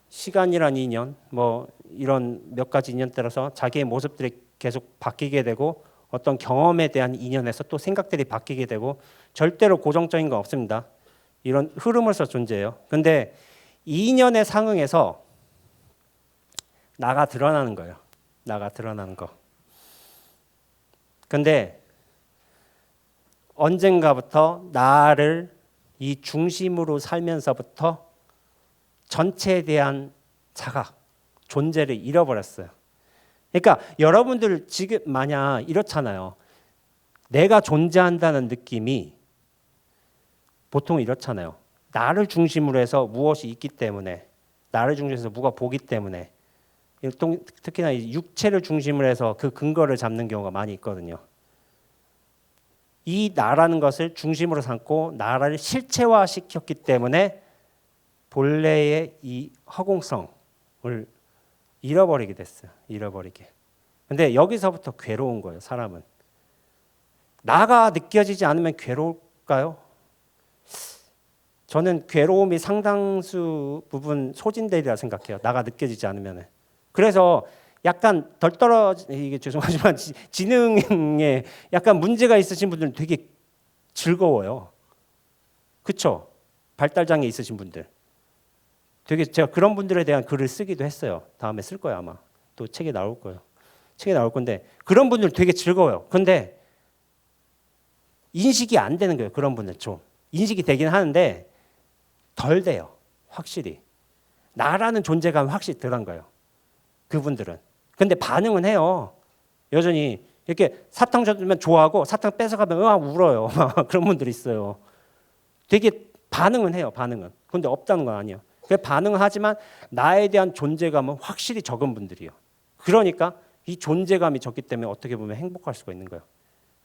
시간이란 인연, 뭐 이런 몇 가지 인연 따라서 자기의 모습들이 계속 바뀌게 되고 어떤 경험에 대한 인연에서 또 생각들이 바뀌게 되고 절대로 고정적인 거 없습니다. 이런 흐름으로서 존재해요. 근데 인연에 상응해서 나가 드러나는 거예요. 나가 드러나는 거. 근데 언젠가부터 나를 이 중심으로 살면서부터 전체에 대한 자각, 존재를 잃어버렸어요. 그러니까 여러분들 지금 만약 이렇잖아요. 내가 존재한다는 느낌이 보통 이렇잖아요. 나를 중심으로 해서 무엇이 있기 때문에, 나를 중심으로 해서 뭐가 보기 때문에, 특히나 육체를 중심으로 해서 그 근거를 잡는 경우가 많이 있거든요. 이 나라는 것을 중심으로 삼고 나를 실체화시켰기 때문에 본래의 이 허공성을 잃어버리게 됐어요. 잃어버리게. 근데 여기서부터 괴로운 거예요. 사람은. 나가 느껴지지 않으면 괴로울까요? 저는 괴로움이 상당수 부분 소진되리라 생각해요. 나가 느껴지지 않으면. 그래서 약간 덜 이게 죄송하지만 지능에 약간 문제가 있으신 분들은 되게 즐거워요. 그렇죠? 발달장애 있으신 분들. 되게 제가 그런 분들에 대한 글을 쓰기도 했어요. 다음에 쓸 거예요 아마. 또 책에 나올 거예요. 책에 나올 건데 그런 분들 되게 즐거워요. 근데 인식이 안 되는 거예요. 그런 분들 좀. 인식이 되긴 하는데 덜 돼요. 확실히. 나라는 존재감이 확실히 덜한 거예요. 그분들은. 근데 반응은 해요. 여전히 이렇게 사탕 줬으면 좋아하고 사탕 뺏어가면 으악 울어요. 그런 분들이 있어요. 되게 반응은 해요. 반응은. 근데 없다는 건 아니에요. 반응은 하지만 나에 대한 존재감은 확실히 적은 분들이에요. 그러니까 이 존재감이 적기 때문에 어떻게 보면 행복할 수가 있는 거예요.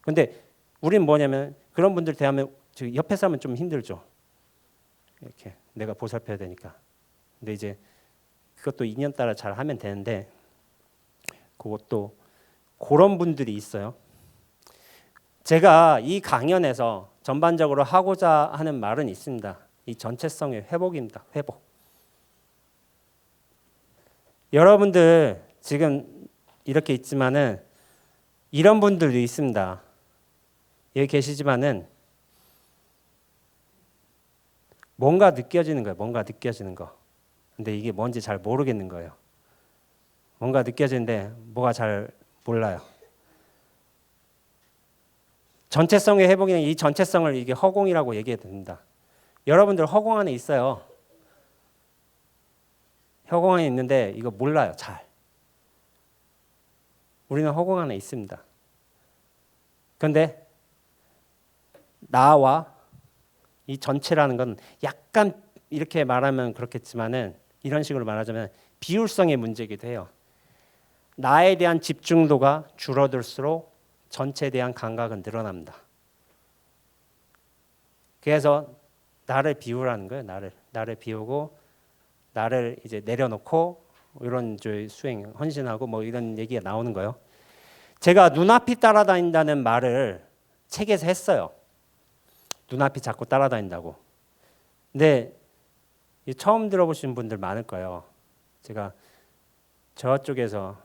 근데 우리는 뭐냐면 그런 분들 대하면 옆에 사람은 좀 힘들죠. 이렇게 내가 보살펴야 되니까. 근데 이제 그것도 인연 따라 잘 하면 되는데 그것도 그런 분들이 있어요. 제가 이 강연에서 전반적으로 하고자 하는 말은 있습니다. 이 전체성의 회복입니다. 회복. 여러분들 지금 이렇게 있지만은 이런 분들도 있습니다. 여기 계시지만은 뭔가 느껴지는 거예요. 뭔가 느껴지는 거. 근데 이게 뭔지 잘 모르겠는 거예요. 뭔가 느껴지는데 뭐가 잘 몰라요. 전체성의 회복이는 이 전체성을 이게 허공이라고 얘기해야 됩니다. 여러분들 허공 안에 있어요. 허공 안에 있는데 이거 몰라요. 잘. 우리는 허공 안에 있습니다. 그런데 나와 이 전체라는 건 약간 이렇게 말하면 그렇겠지만은 이런 식으로 말하자면 비율성의 문제이기도 해요. 나에 대한 집중도가 줄어들수록 전체에 대한 감각은 늘어납니다. 그래서 나를 비우라는 거예요. 나를 비우고 나를 이제 내려놓고 이런 수행 헌신하고 뭐 이런 얘기가 나오는 거예요. 제가 눈앞이 따라다닌다는 말을 책에서 했어요. 눈앞이 자꾸 따라다닌다고. 근데 처음 들어보신 분들 많을 거예요. 제가 저쪽에서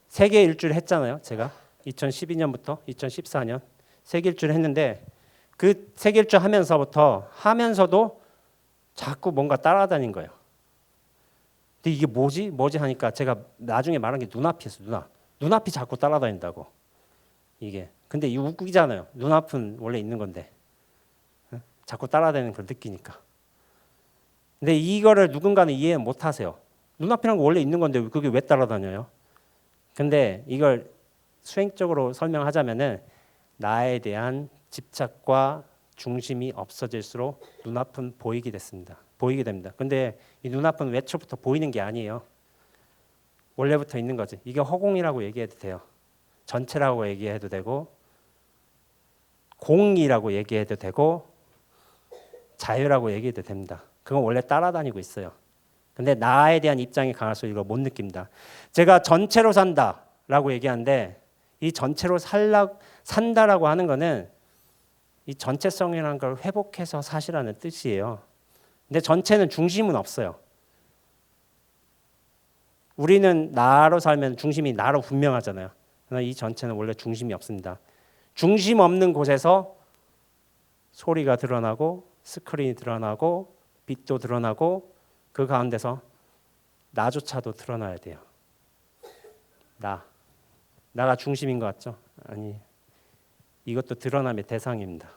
세계 일주를 했잖아요. 제가 2012년부터 2014년 세계 일주를 했는데 그 세계 일주 하면서도 자꾸 뭔가 따라다닌 거예요. 근데 이게 뭐지 하니까 제가 나중에 말한 게 눈앞이었어요. 눈앞이 자꾸 따라다닌다고. 이게 근데 이 웃기잖아요. 눈앞은 원래 있는 건데 자꾸 따라다니는 걸 느끼니까. 근데 이거를 누군가는 이해 못 하세요. 눈앞이란 거 원래 있는 건데 그게 왜 따라다녀요? 근데 이걸 수행적으로 설명하자면은 나에 대한 집착과 중심이 없어질수록 눈앞은 보이게 됩니다. 근데 이 눈앞은 외초부터 보이는 게 아니에요. 원래부터 있는 거지. 이게 허공이라고 얘기해도 돼요. 전체라고 얘기해도 되고 공이라고 얘기해도 되고 자유라고 얘기해도 됩니다. 그건 원래 따라다니고 있어요. 근데 나에 대한 입장이 강할수록 이걸 못 느낍니다. 제가 전체로 산다라고 얘기하는데 이 전체로 산다라고 하는 거는 이 전체성이라는 걸 회복해서 사시라는 뜻이에요. 근데 전체는 중심은 없어요. 우리는 나로 살면 중심이 나로 분명하잖아요. 그러나 이 전체는 원래 중심이 없습니다. 중심 없는 곳에서 소리가 드러나고 스크린이 드러나고 빛도 드러나고 그 가운데서 나조차도 드러나야 돼요. 나가 중심인 것 같죠? 아니, 이것도 드러남의 대상입니다.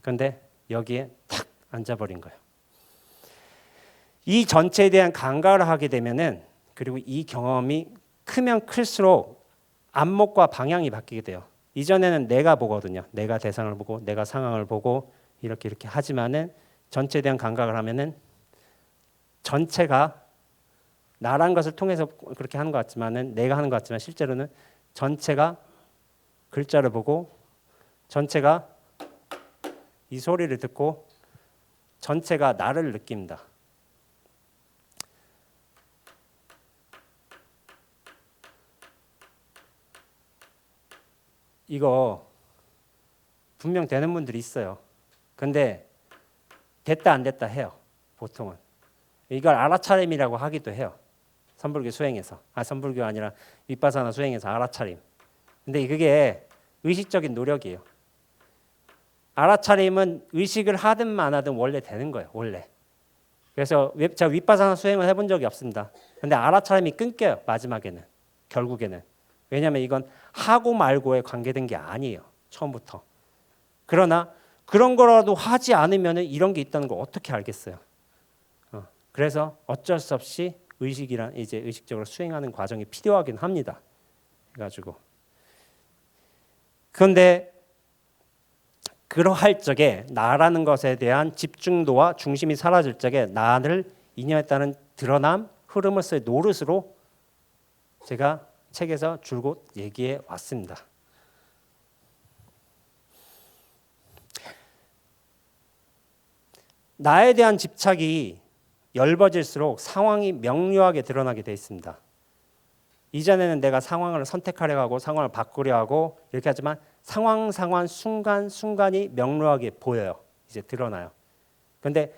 그런데 여기에 탁 앉아버린 거예요. 이 전체에 대한 감각을 하게 되면은 그리고 이 경험이 크면 클수록 안목과 방향이 바뀌게 돼요. 이전에는 내가 보거든요. 내가 대상을 보고 내가 상황을 보고 이렇게 하지만은 전체에 대한 감각을 하면은 전체가 나란 것을 통해서 그렇게 하는 것 같지만은 내가 하는 것 같지만 실제로는 전체가 글자를 보고 전체가 이 소리를 듣고 전체가 나를 느낍니다. 이거 분명 되는 분들이 있어요. 근데 됐다 안 됐다 해요. 보통은. 이걸 알아차림이라고 하기도 해요. 선불교 수행에서. 선불교 아니라 윗바사나 수행에서 알아차림. 근데 그게 의식적인 노력이에요. 알아차림은 의식을 하든 안 하든 원래 되는 거예요. 원래. 그래서 제가 윗바사나 수행을 해본 적이 없습니다. 근데 알아차림이 끊겨요. 마지막에는. 결국에는. 왜냐하면 이건 하고 말고에 관계된 게 아니에요. 처음부터. 그러나 그런 거라도 하지 않으면 이런 게 있다는 걸 어떻게 알겠어요. 그래서 어쩔 수 없이 이제 의식적으로 수행하는 과정이 필요하긴 합니다. 그래가지고 그런데 그러할 적에 나라는 것에 대한 집중도와 중심이 사라질 적에 나를 인연에 따른 드러남, 흐름으로서의 노릇으로 제가 책에서 줄곧 얘기해 왔습니다. 나에 대한 집착이 넓어질수록 상황이 명료하게 드러나게 돼 있습니다. 이전에는 내가 상황을 선택하려 하고 상황을 바꾸려 하고 이렇게 하지만 상황 순간순간이 명료하게 보여요. 이제 드러나요. 그런데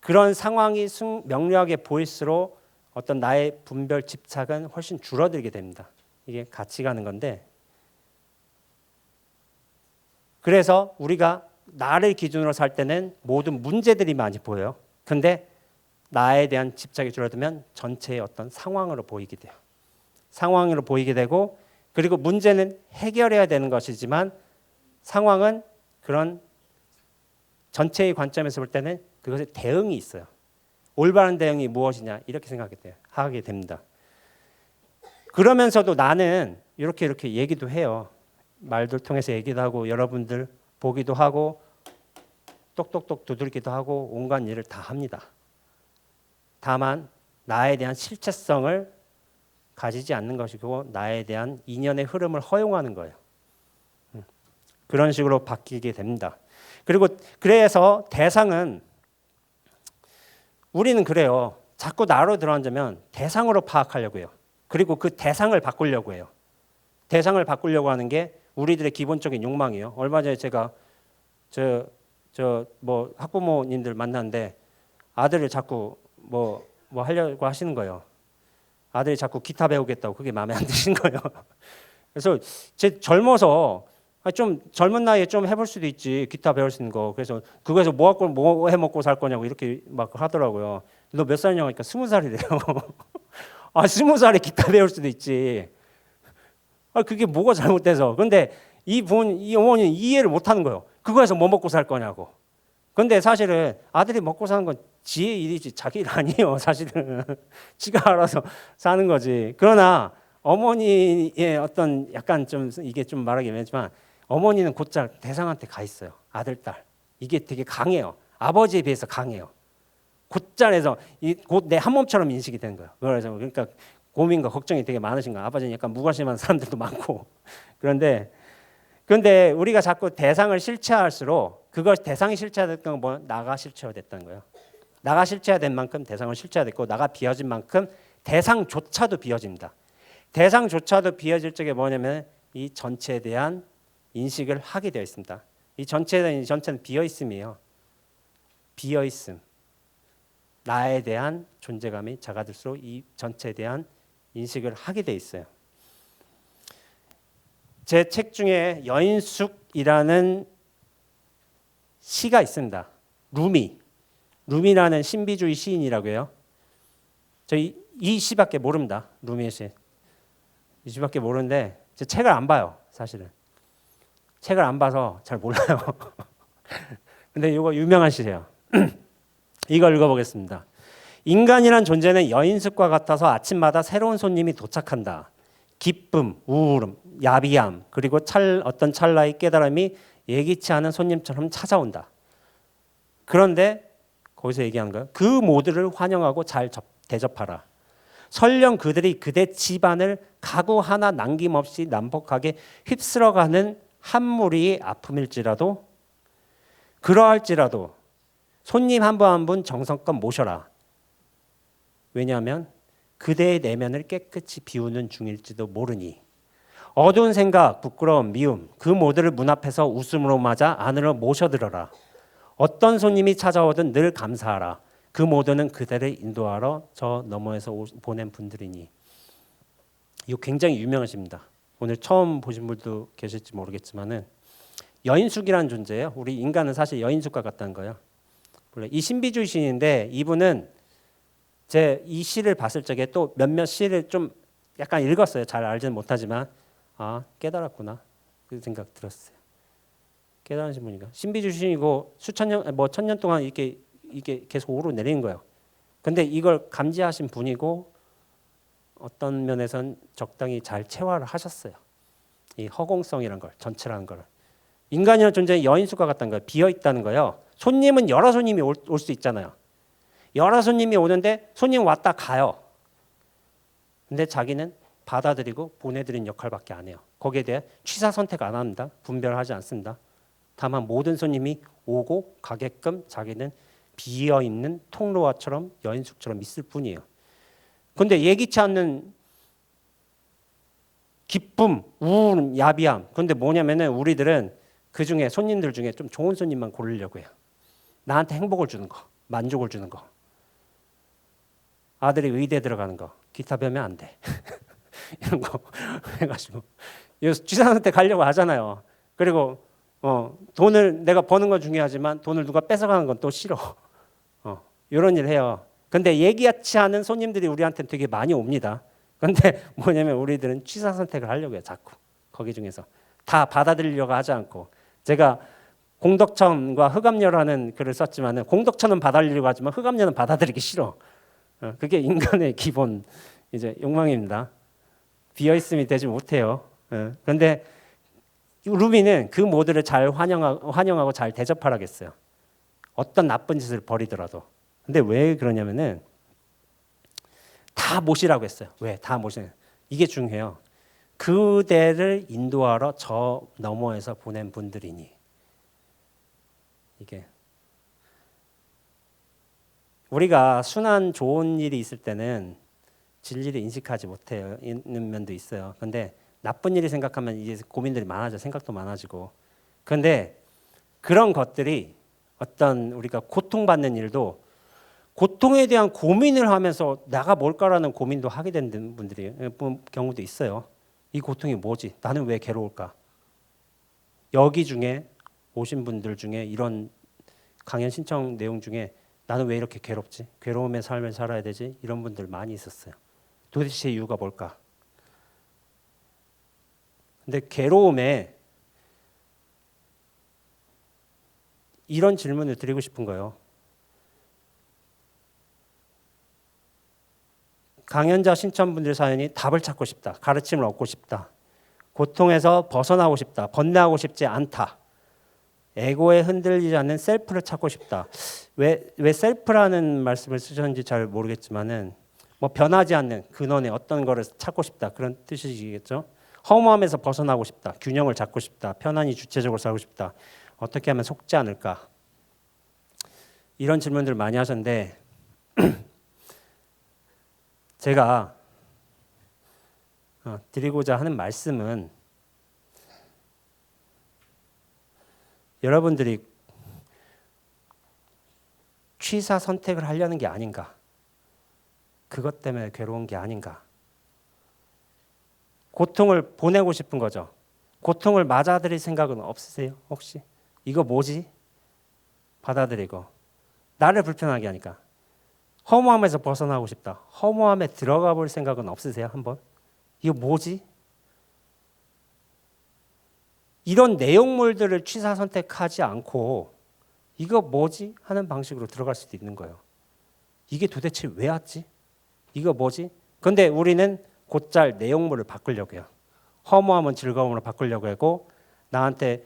그런 상황이 명료하게 보일수록 어떤 나의 분별 집착은 훨씬 줄어들게 됩니다. 이게 같이 가는 건데 그래서 우리가 나를 기준으로 살 때는 모든 문제들이 많이 보여요. 그런데 나에 대한 집착이 줄어들면 전체의 어떤 상황으로 보이게 돼요. 상황으로 보이게 되고 그리고 문제는 해결해야 되는 것이지만 상황은 그런 전체의 관점에서 볼 때는 그것에 대응이 있어요. 올바른 대응이 무엇이냐 이렇게 하게 됩니다. 그러면서도 나는 이렇게 얘기도 해요. 말들 통해서 얘기도 하고 여러분들 보기도 하고 똑똑똑 두들기도 하고 온갖 일을 다 합니다. 다만 나에 대한 실체성을 가지지 않는 것이고 나에 대한 인연의 흐름을 허용하는 거예요. 그런 식으로 바뀌게 됩니다. 그리고 그래서 대상은 우리는 그래요. 자꾸 나로 들어앉으면 대상으로 파악하려고 해요. 그리고 그 대상을 바꾸려고 해요. 대상을 바꾸려고 하는 게 우리들의 기본적인 욕망이에요. 얼마 전에 제가 뭐 학부모님들 만났는데 아들을 자꾸 뭐 하려고 하시는 거예요. 아들이 자꾸 기타 배우겠다고 그게 마음에 안 드시는 거예요. 그래서 제 젊어서 좀 젊은 나이에 좀 해볼 수도 있지 기타 배울 수 있는 거. 그래서 그거에서 뭐 해먹고 살 거냐고 이렇게 막 하더라고요. 너 몇 살이냐고 하니까 20살이래요. 아 20살에 기타 배울 수도 있지. 아 그게 뭐가 잘못돼서. 근데 이 어머니는 이해를 못하는 거예요. 그거에서 뭐 먹고 살 거냐고. 근데 사실은 아들이 먹고 사는 건 지의 일이지 자기 일 아니에요. 사실은 지가 알아서 사는 거지. 그러나 어머니의 어떤 약간 좀 이게 좀 말하기 애매하지만 어머니는 곧잘 대상한테 가 있어요. 아들, 딸. 이게 되게 강해요. 아버지에 비해서 강해요. 곧잘해서 곧 내 한 몸처럼 인식이 되는 거예요. 그래서 그러니까 고민과 걱정이 되게 많으신 거예요. 아버지는 약간 무관심한 사람들도 많고. 그런데 우리가 자꾸 대상을 실체화할수록 그걸 대상이 실체화됐던 건 뭐 나가 실체화됐다는 거예요. 나가 실체화된 만큼 대상을 실체화됐고 나가 비어진 만큼 대상조차도 비어집니다. 대상조차도 비어질 적에 뭐냐면 이 전체에 대한 인식을 하게 되어 있습니다. 이 전체는 비어있음이에요. 비어있음. 나에 대한 존재감이 작아질수록 이 전체에 대한 인식을 하게 되어 있어요. 제 책 중에 여인숙이라는 시가 있습니다. 루미라는 신비주의 시인이라고 해요. 저희 이 시밖에 모릅니다. 루미의 시. 이 시밖에 모르는데 제 책을 안 봐요. 사실은. 책을 안 봐서 잘 몰라요. 근데 이거 유명한 시예요. 이걸 읽어보겠습니다. 인간이란 존재는 여인숙과 같아서 아침마다 새로운 손님이 도착한다. 기쁨, 우울함, 야비함, 그리고 어떤 찰나의 깨달음이 예기치 않은 손님처럼 찾아온다. 그런데 거기서 얘기하는 거예요. 그 모두를 환영하고 잘 대접하라. 설령 그들이 그대 집안을 가구 하나 남김없이 난폭하게 휩쓸어가는 한 무리의 아픔일지라도 그러할지라도 손님 한 분 한 분 정성껏 모셔라. 왜냐하면 그대의 내면을 깨끗이 비우는 중일지도 모르니 어두운 생각, 부끄러움, 미움 그 모두를 문 앞에서 웃음으로 맞아 안으로 모셔들어라. 어떤 손님이 찾아오든 늘 감사하라. 그 모두는 그대를 인도하러 저 너머에서 보낸 분들이니. 이거 굉장히 유명하십니다. 오늘 처음 보신 분도 계실지 모르겠지만은 여인숙이라는 존재예요. 우리 인간은 사실 여인숙과 같다는 거예요. 이 신비주의 시인인데 이분은 제 이 시를 봤을 적에 또 몇몇 시를 좀 약간 읽었어요. 잘 알지는 못하지만 깨달았구나 그 생각 들었어요. 깨달으신 분이니까 신비주의 시인이고 수천 년 뭐 천 년 동안 이게 계속 오르내리는 거예요. 근데 이걸 감지하신 분이고 어떤 면에선 적당히 잘 체화를 하셨어요. 이 허공성이라는 걸, 전체라는 걸. 인간이라는 존재는 여인숙과 같다는 거예요. 비어 있다는 거예요. 손님은 여러 손님이 올 수 있잖아요. 여러 손님이 오는데 손님 왔다 가요. 근데 자기는 받아들이고 보내드린 역할밖에 안 해요. 거기에 대해 취사 선택 안 합니다. 분별하지 않습니다. 다만 모든 손님이 오고 가게끔 자기는 비어있는 통로와처럼 여인숙처럼 있을 뿐이에요. 그런데 예기치 않는 기쁨, 우울함, 야비함. 그런데 뭐냐면은 우리들은 그 중에 손님들 중에 좀 좋은 손님만 고르려고 해요. 나한테 행복을 주는 거, 만족을 주는 거. 아들이 의대 들어가는 거, 기타 배우면 안 돼. 이런 거 해가지고 취사한테 가려고 하잖아요. 그리고 돈을 내가 버는 건 중요하지만 돈을 누가 뺏어가는 건 또 싫어. 이런 일 해요. 근데 예기치 않은 손님들이 우리한테 되게 많이 옵니다. 근데 뭐냐면 우리들은 취사 선택을 하려고 해요. 자꾸 거기 중에서 다 받아들이려고 하지 않고 제가 공덕천과 흑암녀라는 글을 썼지만 공덕천은 받아들이려고 하지만 흑암녀는 받아들이기 싫어. 그게 인간의 기본 이제 욕망입니다. 비어 있음이 되지 못해요. 그런데 루미는 그 모두를 잘 환영하고 잘 대접하라겠어요. 어떤 나쁜 짓을 벌이더라도. 근데 왜 그러냐면은 다 모시라고 했어요. 왜? 다 모시는. 이게 중요해요. 그대를 인도하러 저 너머에서 보낸 분들이니. 이게 우리가 순한 좋은 일이 있을 때는 진리를 인식하지 못해요. 있는 면도 있어요. 근데 나쁜 일이 생각하면 이제 고민들이 많아져, 생각도 많아지고. 그런데 그런 것들이 어떤 우리가 고통받는 일도 고통에 대한 고민을 하면서 나가 뭘까라는 고민도 하게 되는 분들이 경우도 있어요. 이 고통이 뭐지? 나는 왜 괴로울까? 여기 중에 오신 분들 중에 이런 강연 신청 내용 중에 나는 왜 이렇게 괴롭지? 괴로움의 삶을 살아야 되지? 이런 분들 많이 있었어요. 도대체 이유가 뭘까? 근데 괴로움에 이런 질문을 드리고 싶은 거예요. 강연자 신청분들 사연이 답을 찾고 싶다. 가르침을 얻고 싶다. 고통에서 벗어나고 싶다. 번뇌하고 싶지 않다. 에고에 흔들리지 않는 셀프를 찾고 싶다. 왜 셀프라는 말씀을 쓰셨는지 잘 모르겠지만은 뭐 변하지 않는 근원의 어떤 거를 찾고 싶다. 그런 뜻이시겠죠? 허무함에서 벗어나고 싶다. 균형을 잡고 싶다. 편안히 주체적으로 살고 싶다. 어떻게 하면 속지 않을까? 이런 질문들을 많이 하셨는데 제가 드리고자 하는 말씀은 여러분들이 취사 선택을 하려는 게 아닌가? 그것 때문에 괴로운 게 아닌가? 고통을 보내고 싶은 거죠. 고통을 맞아들일 생각은 없으세요? 혹시? 이거 뭐지? 받아들이고 나를 불편하게 하니까 허무함에서 벗어나고 싶다. 허무함에 들어가 볼 생각은 없으세요? 한번? 이거 뭐지? 이런 내용물들을 취사 선택하지 않고 이거 뭐지? 하는 방식으로 들어갈 수도 있는 거예요. 이게 도대체 왜 왔지? 이거 뭐지? 근데 우리는 곧잘 내용물을 바꾸려고 해요. 허무함은 즐거움으로 바꾸려고 하고 나한테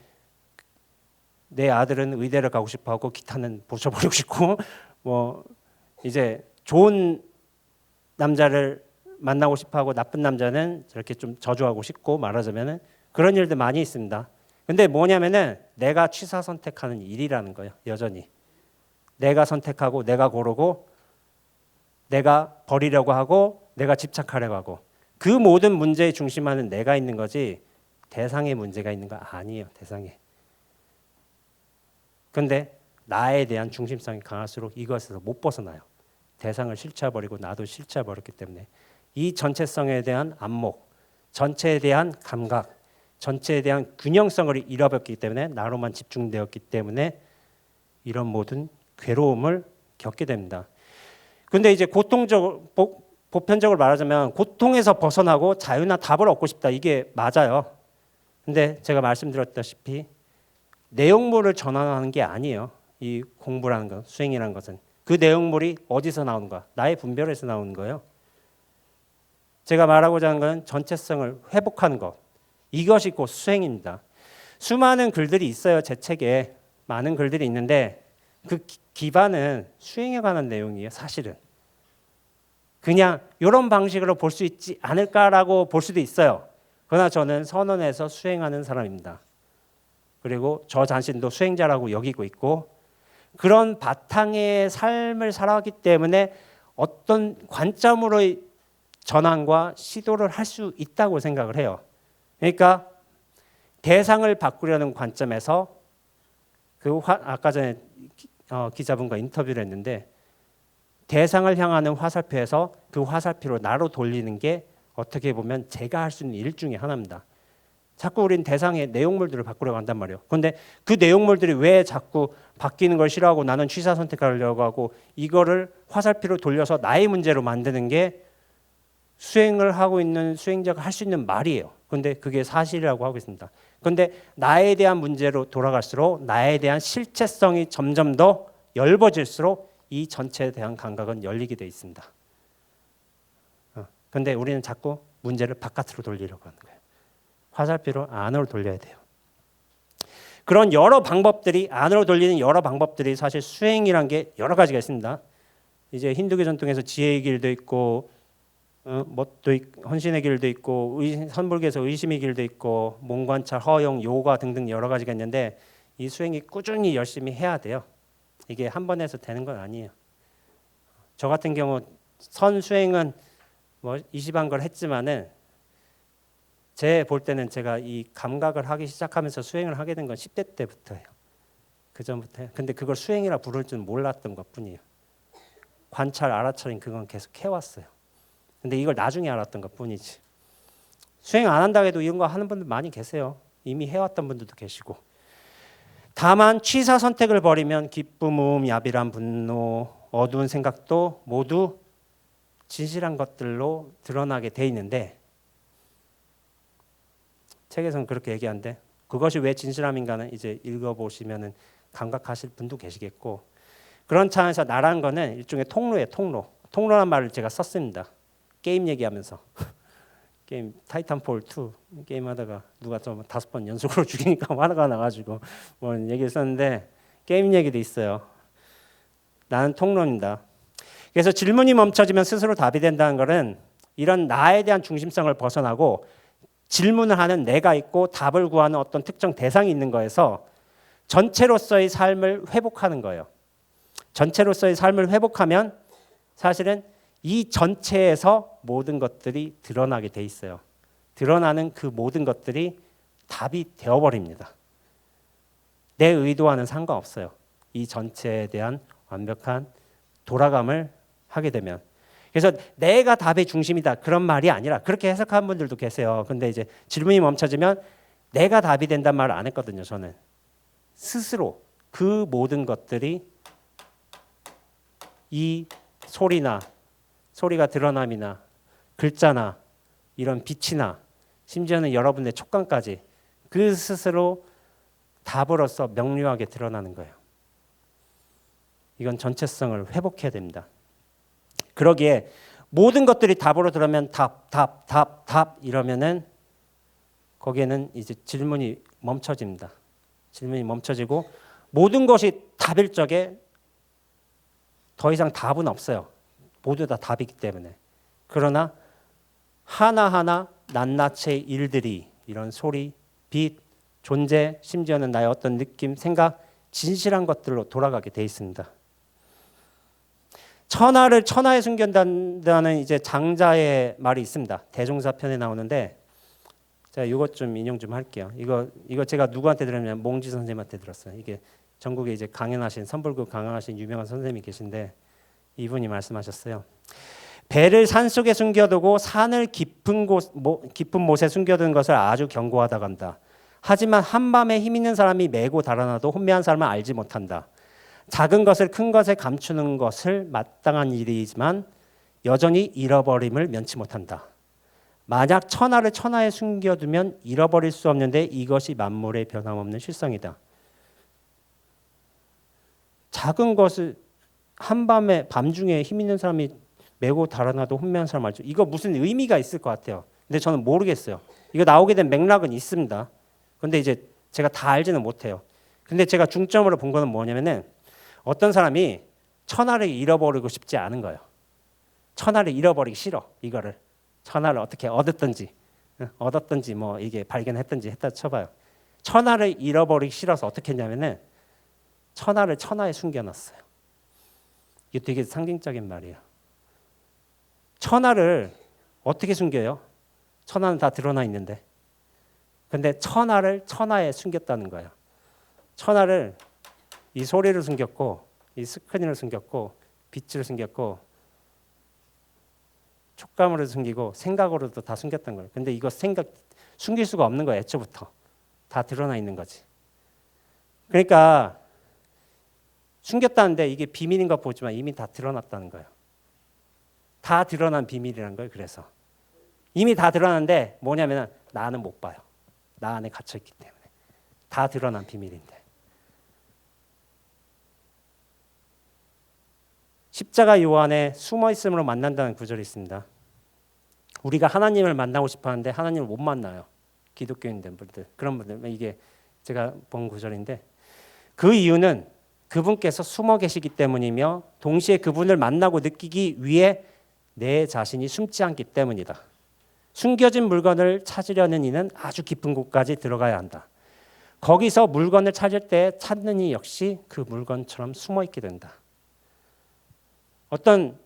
내 아들은 의대를 가고 싶어 하고 기타는 부숴버리고 싶고 뭐 이제 좋은 남자를 만나고 싶어 하고 나쁜 남자는 저렇게 좀 저주하고 싶고 말하자면은 그런 일들 많이 있습니다. 근데 뭐냐면은 내가 취사 선택하는 일이라는 거예요. 여전히 내가 선택하고 내가 고르고 내가 버리려고 하고 내가 집착하려고 하고 그 모든 문제의 중심에는 내가 있는 거지 대상의 문제가 있는 거 아니에요. 대상에. 근데 나에 대한 중심성이 강할수록 이것에서 못 벗어나요. 대상을 실체해버리고 나도 실체해버렸기 때문에 이 전체성에 대한 안목, 전체에 대한 감각, 전체에 대한 균형성을 잃어버렸기 때문에 나로만 집중되었기 때문에 이런 모든 괴로움을 겪게 됩니다. 근데 이제 보편적으로 말하자면 고통에서 벗어나고 자유나 답을 얻고 싶다. 이게 맞아요. 근데 제가 말씀드렸다시피 내용물을 전환하는 게 아니에요. 이 공부라는 것, 수행이라는 것은. 그 내용물이 어디서 나오는가? 나의 분별에서 나오는 거예요. 제가 말하고자 하는 건 전체성을 회복하는 것. 이것이 곧 수행입니다. 수많은 글들이 있어요. 제 책에 많은 글들이 있는데 그 기반은 수행에 관한 내용이에요. 사실은. 그냥 이런 방식으로 볼 수 있지 않을까라고 볼 수도 있어요. 그러나 저는 선언해서 수행하는 사람입니다. 그리고 저 자신도 수행자라고 여기고 있고 그런 바탕의 삶을 살아왔기 때문에 어떤 관점으로의 전환과 시도를 할 수 있다고 생각을 해요. 그러니까 대상을 바꾸려는 관점에서 아까 전에 기자분과 인터뷰를 했는데 대상을 향하는 화살표에서 그 화살표로 나로 돌리는 게 어떻게 보면 제가 할 수 있는 일 중에 하나입니다. 자꾸 우린 대상의 내용물들을 바꾸려고 한단 말이에요. 그런데 그 내용물들이 왜 자꾸 바뀌는 걸 싫어하고 나는 취사 선택하려고 하고 이거를 화살표로 돌려서 나의 문제로 만드는 게 수행을 하고 있는 수행자가 할 수 있는 말이에요. 그런데 그게 사실이라고 하고 있습니다. 그런데 나에 대한 문제로 돌아갈수록 나에 대한 실체성이 점점 더 엷어질수록 이 전체에 대한 감각은 열리게 돼 있습니다. 그런데 우리는 자꾸 문제를 바깥으로 돌리려고 하는 거예요. 화살표로 안으로 돌려야 돼요. 그런 여러 방법들이 안으로 돌리는 여러 방법들이 사실 수행이란 게 여러 가지가 있습니다. 이제 힌두교 전통에서 지혜의 길도 있고 헌신의 길도 있고 선불교에서 의심의 길도 있고 몸관찰, 허용, 요가 등등 여러 가지가 있는데 이 수행이 꾸준히 열심히 해야 돼요. 이게 한 번 해서 되는 건 아니에요. 저 같은 경우 선 수행은 뭐 20한 걸 했지만은 제 볼 때는 제가 이 감각을 하기 시작하면서 수행을 하게 된 건 10대 때부터예요. 그 전부터요. 근데 그걸 수행이라 부를 줄 몰랐던 것뿐이에요. 관찰, 알아차림 그건 계속 해왔어요. 근데 이걸 나중에 알았던 것뿐이지. 수행 안 한다고 해도 이런 거 하는 분들 많이 계세요. 이미 해왔던 분들도 계시고. 다만 취사 선택을 버리면 기쁨, 야비람, 분노, 어두운 생각도 모두 진실한 것들로 드러나게 돼 있는데 책에서는 그렇게 얘기하는데 그것이 왜 진실함인가는 이제 읽어보시면은 감각하실 분도 계시겠고 그런 차원에서 나라는 거는 일종의 통로예요. 통로란 말을 제가 썼습니다. 게임 얘기하면서 게임 타이탄폴 2 게임하다가 누가 좀 5번 연속으로 죽이니까 화가 나가지고 뭐 얘기를 썼는데 게임 얘기도 있어요. 나는 통로입니다. 그래서 질문이 멈춰지면 스스로 답이 된다는 것은 이런 나에 대한 중심성을 벗어나고 질문을 하는 내가 있고 답을 구하는 어떤 특정 대상이 있는 거에서 전체로서의 삶을 회복하는 거예요. 전체로서의 삶을 회복하면 사실은 이 전체에서 모든 것들이 드러나게 돼 있어요. 드러나는 그 모든 것들이 답이 되어버립니다. 내 의도와는 상관없어요. 이 전체에 대한 완벽한 돌아감을 하게 되면. 그래서 내가 답의 중심이다 그런 말이 아니라 그렇게 해석하는 분들도 계세요. 근데 이제 질문이 멈춰지면 내가 답이 된단 말을 안 했거든요. 저는 스스로 그 모든 것들이 이 소리가 드러남이나 글자나 이런 빛이나 심지어는 여러분의 촉감까지 그 스스로 답으로서 명료하게 드러나는 거예요. 이건 전체성을 회복해야 됩니다. 그러기에 모든 것들이 답으로 들어오면 답 이러면은 거기에는 이제 질문이 멈춰집니다. 질문이 멈춰지고 모든 것이 답일 적에 더 이상 답은 없어요. 모두 다 답이기 때문에. 그러나 하나하나 낱낱의 일들이 이런 소리, 빛, 존재, 심지어는 나의 어떤 느낌, 생각, 진실한 것들로 돌아가게 돼 있습니다. 천하를 천하에 숨긴다는 이제 장자의 말이 있습니다. 대종사편에 나오는데 제가 이것 좀 인용 좀 할게요. 이거 제가 누구한테 들었냐면 몽지 선생님한테 들었어요. 이게 전국에 이제 강연하신 선불교 강연하신 유명한 선생님이 계신데 이분이 말씀하셨어요. 배를 산 속에 숨겨두고 산을 깊은 못에 숨겨둔 것을 아주 경고하다 간다. 하지만 한밤에 힘 있는 사람이 메고 달아나도 혼미한 사람은 알지 못한다. 작은 것을 큰 것에 감추는 것을 마땅한 일이지만 여전히 잃어버림을 면치 못한다. 만약 천하를 천하에 숨겨두면 잃어버릴 수 없는데 이것이 만물의 변함없는 실성이다. 작은 것을 한밤에 밤중에 힘 있는 사람이 메고 달아나도 혼미한 사람 알죠. 이거 무슨 의미가 있을 것 같아요. 근데 저는 모르겠어요. 이거 나오게 된 맥락은 있습니다. 근데 이제 제가 다 알지는 못해요. 근데 제가 중점으로 본 거는 뭐냐면은 어떤 사람이 천하를 잃어버리고 싶지 않은 거예요. 천하를 잃어버리기 싫어. 이거를 천하를 어떻게 얻었든지 뭐 이게 발견했든지 했다 쳐봐요. 천하를 잃어버리기 싫어서 어떻게 했냐면은 천하를 천하에 숨겨놨어요. 이게 되게 상징적인 말이에요. 천하를 어떻게 숨겨요? 천하는 다 드러나 있는데. 근데 천하를 천하에 숨겼다는 거예요. 천하를 이 소리를 숨겼고 이 스크린을 숨겼고 빛을 숨겼고 촉감으로 숨기고 생각으로도 다 숨겼던 거예요. 근데 이거 숨길 수가 없는 거예요. 애초부터. 다 드러나 있는 거지. 그러니까 숨겼다는데 이게 비밀인 것 보지만 이미 다 드러났다는 거예요. 다 드러난 비밀이라는 거예요. 그래서 이미 다 드러났는데 뭐냐면 나는 못 봐요. 나 안에 갇혀있기 때문에. 다 드러난 비밀인데. 십자가 요한에 숨어있음으로 만난다는 구절이 있습니다. 우리가 하나님을 만나고 싶어 하는데 하나님을 못 만나요. 기독교인 된 분들. 그런 분들. 이게 제가 본 구절인데 그 이유는 그분께서 숨어 계시기 때문이며 동시에 그분을 만나고 느끼기 위해 내 자신이 숨지 않기 때문이다. 숨겨진 물건을 찾으려는 이는 아주 깊은 곳까지 들어가야 한다. 거기서 물건을 찾을 때 찾는 이 역시 그 물건처럼 숨어 있게 된다. 어떤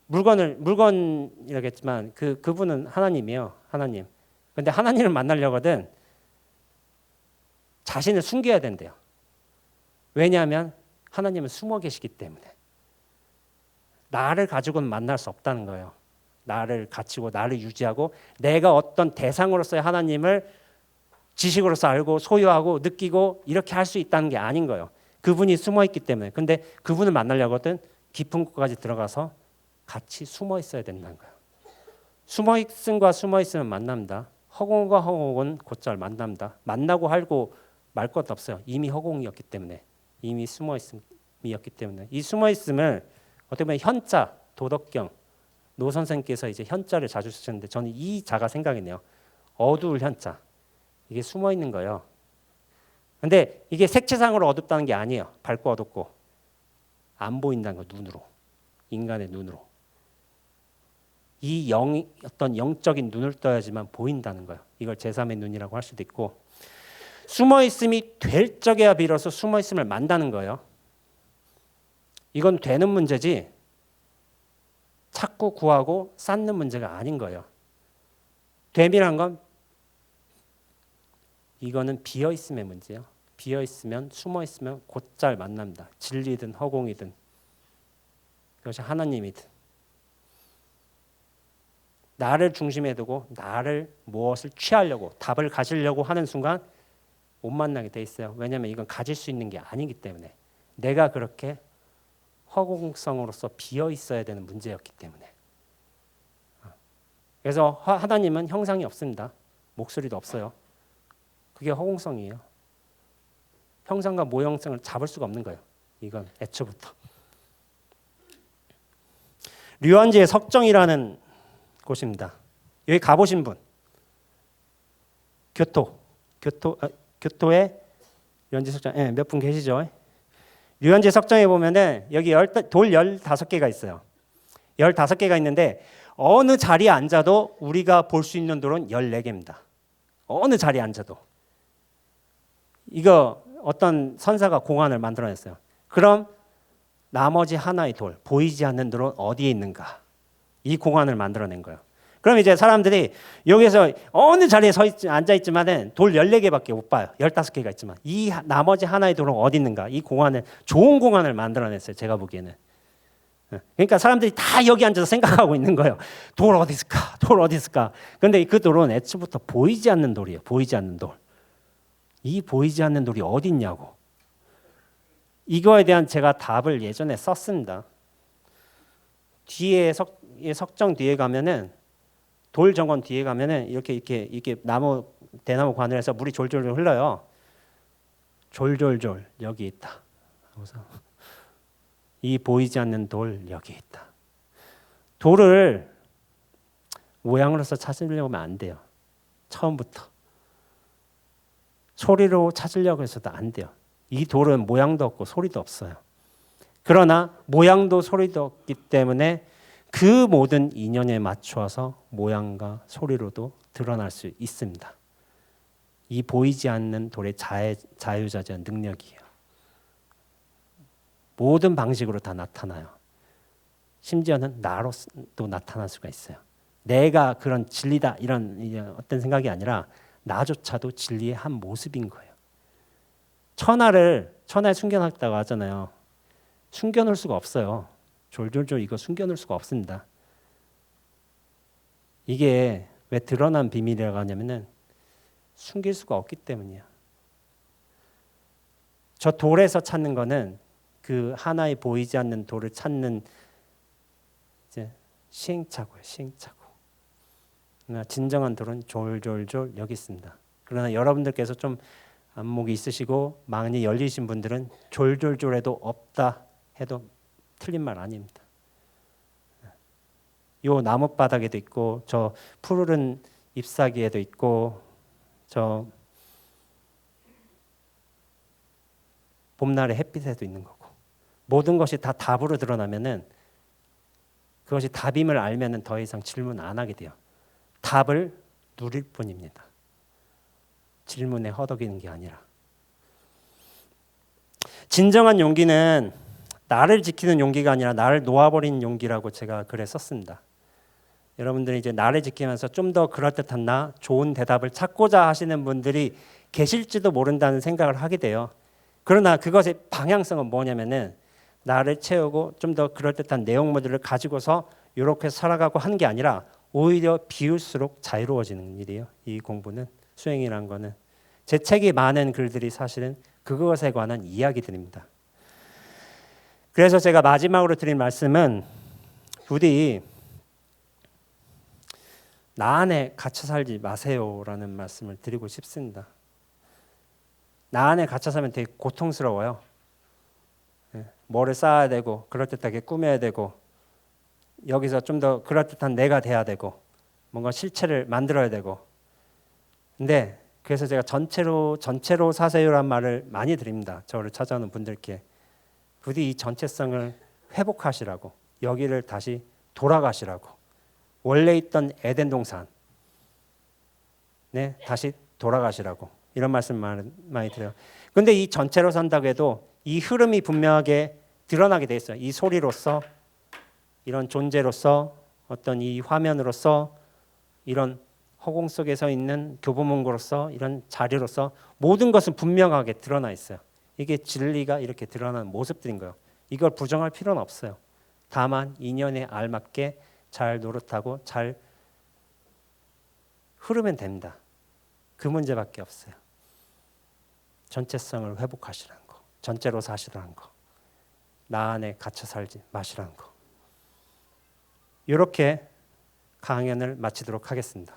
물건이라겠지만 그분은 하나님이에요. 하나님. 근데 하나님을 만나려거든 자신을 숨겨야 된대요. 왜냐하면 하나님은 숨어 계시기 때문에. 나를 가지고는 만날 수 없다는 거예요. 나를 갖추고 나를 유지하고 내가 어떤 대상으로서의 하나님을 지식으로서 알고 소유하고 느끼고 이렇게 할 수 있다는 게 아닌 거예요. 그분이 숨어 있기 때문에. 근데 그분을 만나려거든 깊은 곳까지 들어가서 같이 숨어 있어야 된다는 거예요. 숨어 있음과 숨어 있으면 만납니다. 허공과 허공은 곧잘 만납니다. 만나고 하고 말 것도 없어요. 이미 허공이었기 때문에. 이미 숨어 있음이었기 때문에. 이 숨어 있음을 어떻게 보면 현자, 도덕경, 노 선생님께서 이제 현자를 자주 쓰셨는데 저는 이 자가 생각이 나요. 어두울 현자. 이게 숨어 있는 거예요. 근데 이게 색채상으로 어둡다는 게 아니에요. 밝고 어둡고. 안 보인다는 거 눈으로. 인간의 눈으로. 이 어떤 영적인 눈을 떠야지만 보인다는 거예요. 이걸 제3의 눈이라고 할 수도 있고. 숨어 있음이 될 적에야 비로소 숨어 있음을 만다는 거예요. 이건 되는 문제지 찾고 구하고 쌓는 문제가 아닌 거예요. 됨이란 건 이거는 비어 있음의 문제예요. 비어 있으면 숨어 있으면 곧잘 만납니다. 진리든 허공이든 그것이 하나님이든 나를 중심에 두고 나를 무엇을 취하려고 답을 가지려고 하는 순간 못 만나게 돼 있어요. 왜냐하면 이건 가질 수 있는 게 아니기 때문에 내가 그렇게 허공성으로서 비어 있어야 되는 문제였기 때문에. 그래서 하나님은 형상이 없습니다. 목소리도 없어요. 그게 허공성이에요. 형상과 모형성을 잡을 수가 없는 거예요. 이건 애초부터. 류안지의 석정이라는 곳입니다. 여기 가보신 분. 교토의 류안지 석정. 네, 몇 분 계시죠? 류안지 석정에 보면은 여기 돌 15개가 있어요. 15개가 있는데 어느 자리에 앉아도 우리가 볼 수 있는 돌은 14개입니다. 어느 자리에 앉아도. 이거 어떤 선사가 공안을 만들어냈어요. 그럼 나머지 하나의 돌, 보이지 않는 돌은 어디에 있는가? 이 공안을 만들어낸 거예요. 그럼 이제 사람들이 여기서 어느 자리에 앉아있지만은 돌 14개밖에 못 봐요. 15개가 있지만. 이 나머지 하나의 돌은 어디 있는가? 이 공안을, 좋은 공안을 만들어냈어요. 제가 보기에는. 그러니까 사람들이 다 여기 앉아서 생각하고 있는 거예요. 돌 어디 있을까? 돌 어디 있을까? 근데 그 돌은 애초부터 보이지 않는 돌이에요. 보이지 않는 돌. 이 보이지 않는 돌이 어디 있냐고. 이거에 대한 제가 답을 예전에 썼습니다. 뒤에 석정 뒤에 가면은 돌 정원 뒤에 가면은 이렇게 대나무 관을해서 물이 졸졸 흘러요. 졸졸졸 여기 있다. 그래서 이 보이지 않는 돌 여기 있다. 돌을 모양으로서 찾으려고 하면 안 돼요. 처음부터. 소리로 찾으려고 해서도 안 돼요. 이 돌은 모양도 없고 소리도 없어요. 그러나 모양도 소리도 없기 때문에 그 모든 인연에 맞추어서 모양과 소리로도 드러날 수 있습니다. 이 보이지 않는 돌의 자유자재한 능력이에요. 모든 방식으로 다 나타나요. 심지어는 나로도 나타날 수가 있어요. 내가 그런 진리다 이런 어떤 생각이 아니라 나조차도 진리의 한 모습인 거예요. 천하에 숨겨놨다고 하잖아요. 숨겨놓을 수가 없어요. 졸졸졸 이거 숨겨놓을 수가 없습니다. 이게 왜 드러난 비밀이라고 하냐면은 숨길 수가 없기 때문이에요. 저 돌에서 찾는 거는 그 하나의 보이지 않는 돌을 찾는 이제 시행착오예요. 시행착오. 진정한 돌은 졸졸졸 여기 있습니다. 그러나 여러분들께서 좀 안목이 있으시고 마음이 열리신 분들은 졸졸졸해도 없다 해도 틀린 말 아닙니다. 요 나뭇바닥에도 있고 저 푸르른 잎사귀에도 있고 저 봄날의 햇빛에도 있는 거고 모든 것이 다 답으로 드러나면은 그것이 답임을 알면은 더 이상 질문 안 하게 돼요. 답을 누릴 뿐입니다. 질문에 허덕이는 게 아니라. 진정한 용기는 나를 지키는 용기가 아니라 나를 놓아버리는 용기라고 제가 글에 썼습니다. 여러분들이 이제 나를 지키면서 좀 더 그럴듯한 나, 좋은 대답을 찾고자 하시는 분들이 계실지도 모른다는 생각을 하게 돼요. 그러나 그것의 방향성은 뭐냐면은 나를 채우고 좀 더 그럴듯한 내용물들을 가지고서 이렇게 살아가고 하는 게 아니라 오히려 비울수록 자유로워지는 일이에요. 이 공부는, 수행이란 거는. 제 책이 많은 글들이 사실은 그것에 관한 이야기들입니다. 그래서 제가 마지막으로 드린 말씀은 부디 나 안에 갇혀 살지 마세요라는 말씀을 드리고 싶습니다. 나 안에 갇혀 살면 되게 고통스러워요. 뭐를 쌓아야 되고 그럴듯하게 꾸며야 되고 여기서 좀 더 그럴듯한 내가 돼야 되고 뭔가 실체를 만들어야 되고. 근데 그래서 제가 전체로 사세요란 말을 많이 드립니다. 저를 찾아오는 분들께. 부디 이 전체성을 회복하시라고, 여기를 다시 돌아가시라고, 원래 있던 에덴 동산 다시 돌아가시라고 이런 말씀 많이 드려요. 그런데 이 전체로 산다고 해도 이 흐름이 분명하게 드러나게 돼 있어요. 이 소리로서, 이런 존재로서, 어떤 이 화면으로서, 이런 허공 속에 서 있는 교보문고로서, 이런 자리로서 모든 것은 분명하게 드러나 있어요. 이게 진리가 이렇게 드러나는 모습들인 거예요. 이걸 부정할 필요는 없어요. 다만 인연에 알맞게 잘 노릇하고 잘 흐르면 됩니다. 그 문제밖에 없어요. 전체성을 회복하시라는 거, 전체로 사시라는 거, 나 안에 갇혀 살지 마시라는 거. 이렇게 강연을 마치도록 하겠습니다.